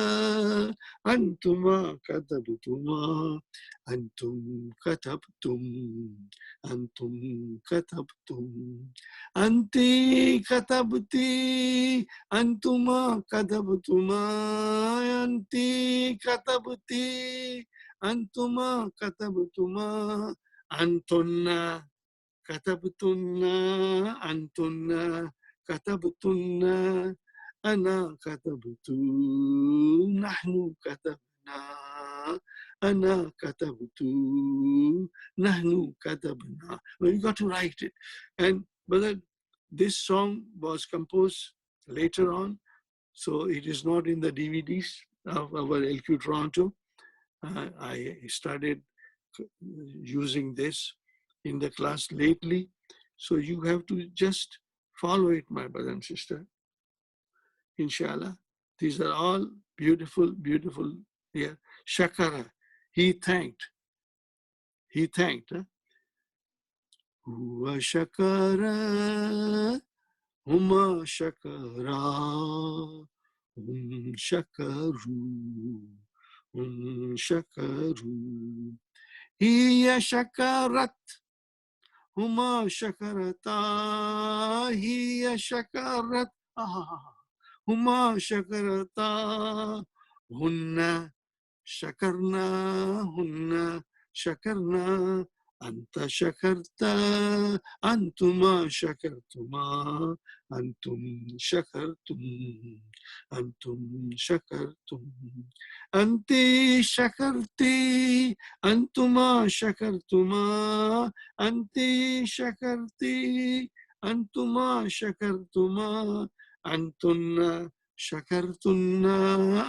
antuma katabtuma, antum katabtum, antum katabtum, anti katabti, antuma katabtuma, anti katabti, antuma katabtuma, antunna katabtunna, antunna katabtunna. أنا كتبت نحن كتبنا أنا كتبت نحن كتبنا. Well, you got to write it. And brother, this song was composed later on So it is not in the DVDs of our LQ Toronto. I started using this in the class lately. So you have to just follow it, my brother and sister. Inshallah. These are all beautiful, beautiful here. Shakara. He thanked. He thanked. Huwa shakara. Huma shakara. Shakaru. Shakaru. Hiya shakarat. Huma shakarata. Hiya shakarat. Huma shakarata. Hunna shakarna. Hunna shakarna. Anta shakarta. Antuma shakartuma. Antum shakartum. Antum shakartum. Anti shakarti. Antuma shakartuma. Anti shakarti. Antuma shakartuma. Antunna shakartunna.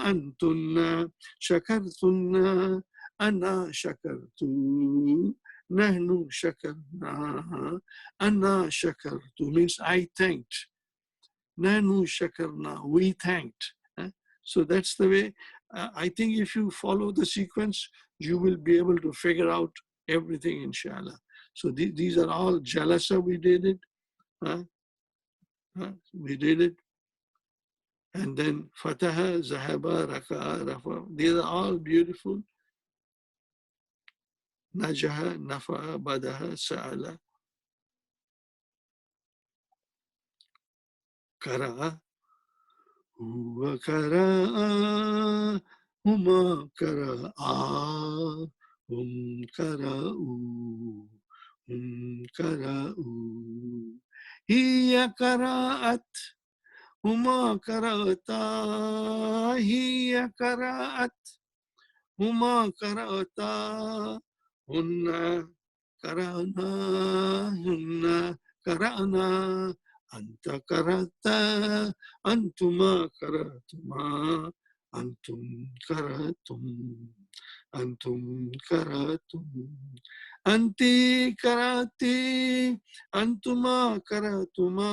Antunna shakartunna. Ana shakartu. Nahnu shakarna. Ana shakartu means I thanked. Nahnu shakarna, we thanked. So that's the way. I think if you follow the sequence, you will be able to figure out everything, inshallah. So these are all jalasa, we did it. We did it. And then fataha, zahaba, raka'a, rafa. These are all beautiful. Najaha, nafa'a, badaha, sa'ala, kara'a, huwa kara'a, huma kara'a, kara'u, kara'u. Hiya kara'at, huma kara'ata, hiya kara'at, huma kara'ata, hunna kara'na, hunna kara'na, anta kara'ta, antuma kara'tuma, antum kara'tum, antum kara'tum, anti kara'ti, antuma kara'tuma,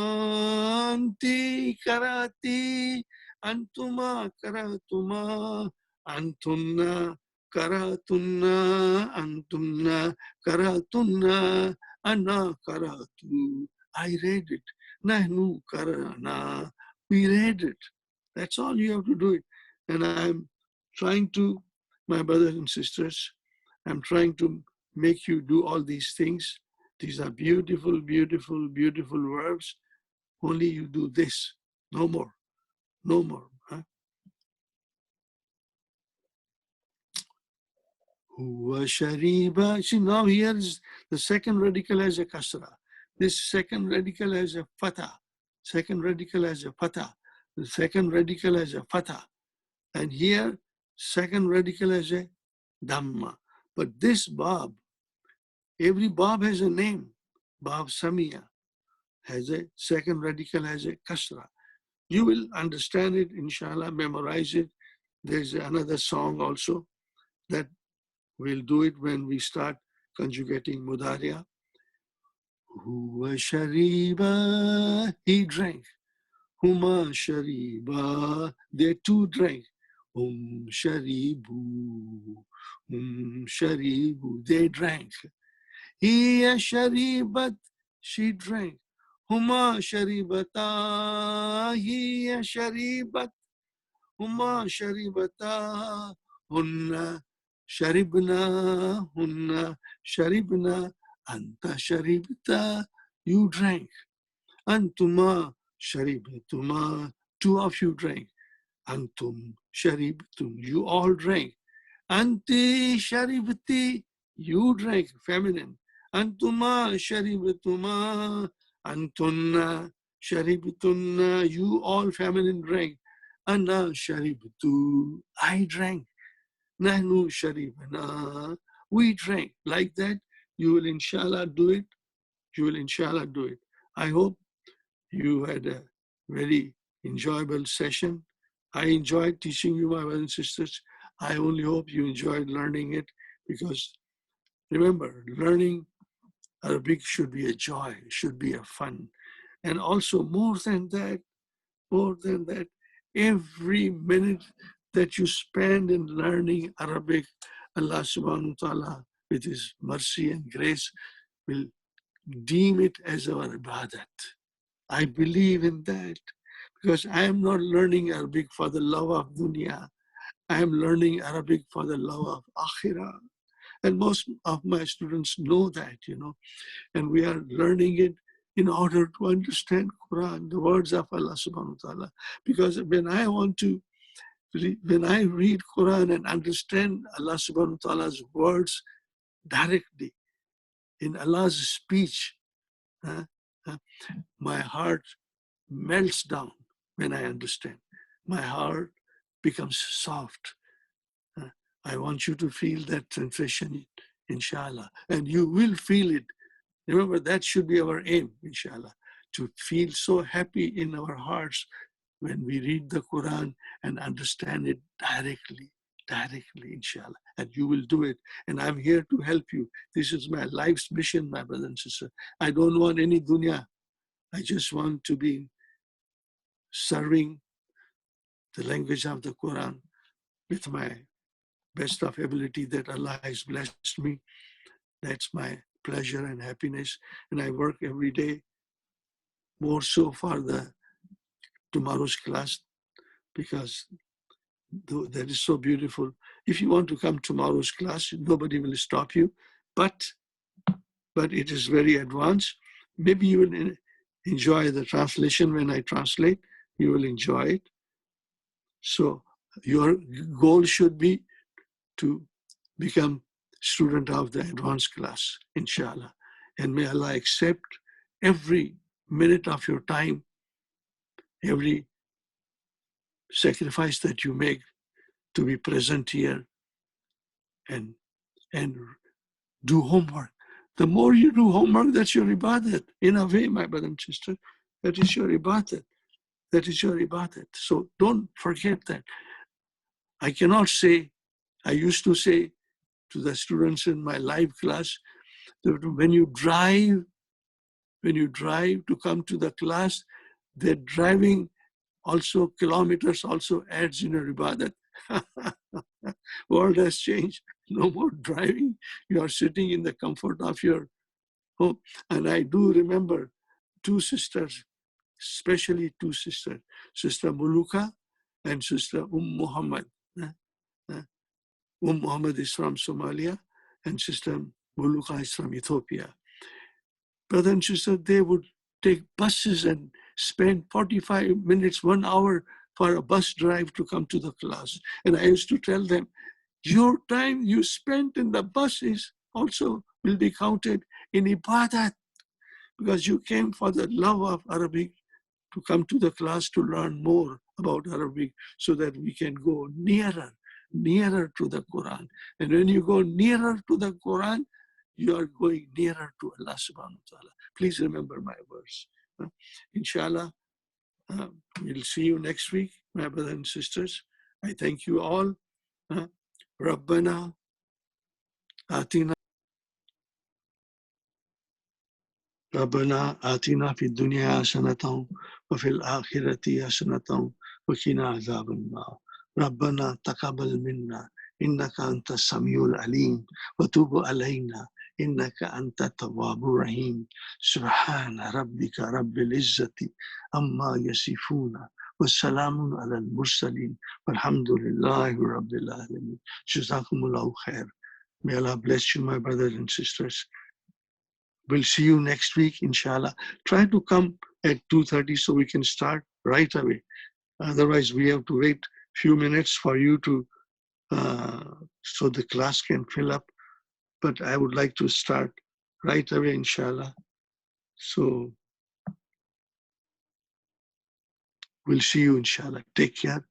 anti kara'ti, antuma kara'tuma, antunna karatunna, antunna karatunna, ana karatu. I read it. Nahnu karana. We read it. That's all you have to do it. And I'm trying to, my brothers and sisters, I'm trying to make you do all these things. These are beautiful, beautiful, beautiful verbs. Only you do this. No more. No more. Huwa shariba. See, now here is the second radical has a kasra. This second radical has a fatha. Second radical has a fatha. The second radical has a fatha. And here, second radical has a dhamma. But this bab, every bab has a name. Bab samia has a second radical has a kasra. You will understand it, inshallah, memorize it. There's another song also that we'll do it when we start conjugating mudariya. Huwa shariba, he drank. Huma shariba, they two drank. Sharibu, sharibu, they drank. Hiya sharibat, she drank. Huma sharibata, hiya sharibat. Huma sharibata, hunna sharibna, hunna sharibna, anta sharibta, you drank. Antuma sharibtuma, two of you drank. Antum sharibtum, you all drank. Anti sharibti, you drank, feminine. Antuma sharibtuma, antunna sharibtunna, you all feminine drank. Ana sharibtu, I drank. Nahnu sharibna, we drank. Like that, you will inshallah do it. You will inshallah do it. I hope you had a very enjoyable session. I enjoyed teaching you, my brothers and sisters. I only hope you enjoyed learning it, because remember, learning Arabic should be a joy, should be a fun. And also more than that, every minute that you spend in learning Arabic, Allah subhanahu wa ta'ala, with His mercy and grace, will deem it as our ibadat. I believe in that, because I am not learning Arabic for the love of dunya. I am learning Arabic for the love of akhirah. And most of my students know that, and we are learning it in order to understand Quran, the words of Allah subhanahu wa ta'ala. Because when I read Quran and understand Allah subhanahu wa ta'ala's words directly in Allah's speech, my heart melts down when I understand. My heart becomes soft. I want you to feel that sensation, inshallah, and you will feel it. Remember, that should be our aim, inshallah, to feel so happy in our hearts when we read the Quran and understand it directly, inshallah. And you will do it. And I'm here to help you. This is my life's mission, my brother and sister. I don't want any dunya. I just want to be serving the language of the Quran with my best of ability that Allah has blessed me. That's my pleasure and happiness. And I work every day more so for the tomorrow's class, because that is so beautiful. If you want to come tomorrow's class, nobody will stop you, but it is very advanced. Maybe you will enjoy the translation when I translate. You will enjoy it. So your goal should be to become student of the advanced class, inshallah. And may Allah accept every minute of your time, every sacrifice that you make to be present here and do homework. The more you do homework, that's your ibadat. In a way, my brother and sister, that is your ibadat. That is your ibadat. So don't forget that. I cannot say, I used to say to the students in my live class, that when you drive to come to the class, that driving also kilometers also adds in your ibadat. World has changed. No more driving. You are sitting in the comfort of your home. And I do remember two sisters, especially two sisters, Sister Muluka and Sister Muhammad. Muhammad is from Somalia and Sister Muluka is from Ethiopia. Brother and sister, they would take buses and spend 45 minutes, 1 hour for a bus drive to come to the class. And I used to tell them, your time you spent in the bus is also will be counted in ibadat, because you came for the love of Arabic to come to the class to learn more about Arabic so that we can go nearer to the Quran. And when you go nearer to the Quran, you are going nearer to Allah subhanahu wa ta'ala. Please remember my words. Inshallah, we'll see you next week, my brothers and sisters. I thank you all. Rabbana Atina. ربنا آتنا في الدنيا حسنة وفي الآخرة حسنة وقنا عذاب النار ربنا تقبل منا إنك أنت السميع العليم وتب علينا إنك أنت التواب الرحيم سبحان ربك رب العزة عما يصفون والسلام على المرسلين والحمد لله رب العالمين جزاكم الله خير. May Allah bless you, my brothers and sisters. We'll see you next week, inshallah. Try to come at 2:30 so we can start right away. Otherwise, we have to wait a few minutes for you to, so the class can fill up. But I would like to start right away, inshallah. So we'll see you, inshallah. Take care.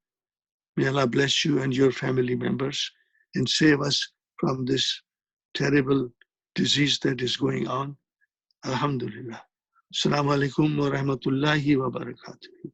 May Allah bless you and your family members and save us from this terrible disease that is going on. Alhamdulillah. Assalamu alaikum wa rahmatullahi wa barakatuh.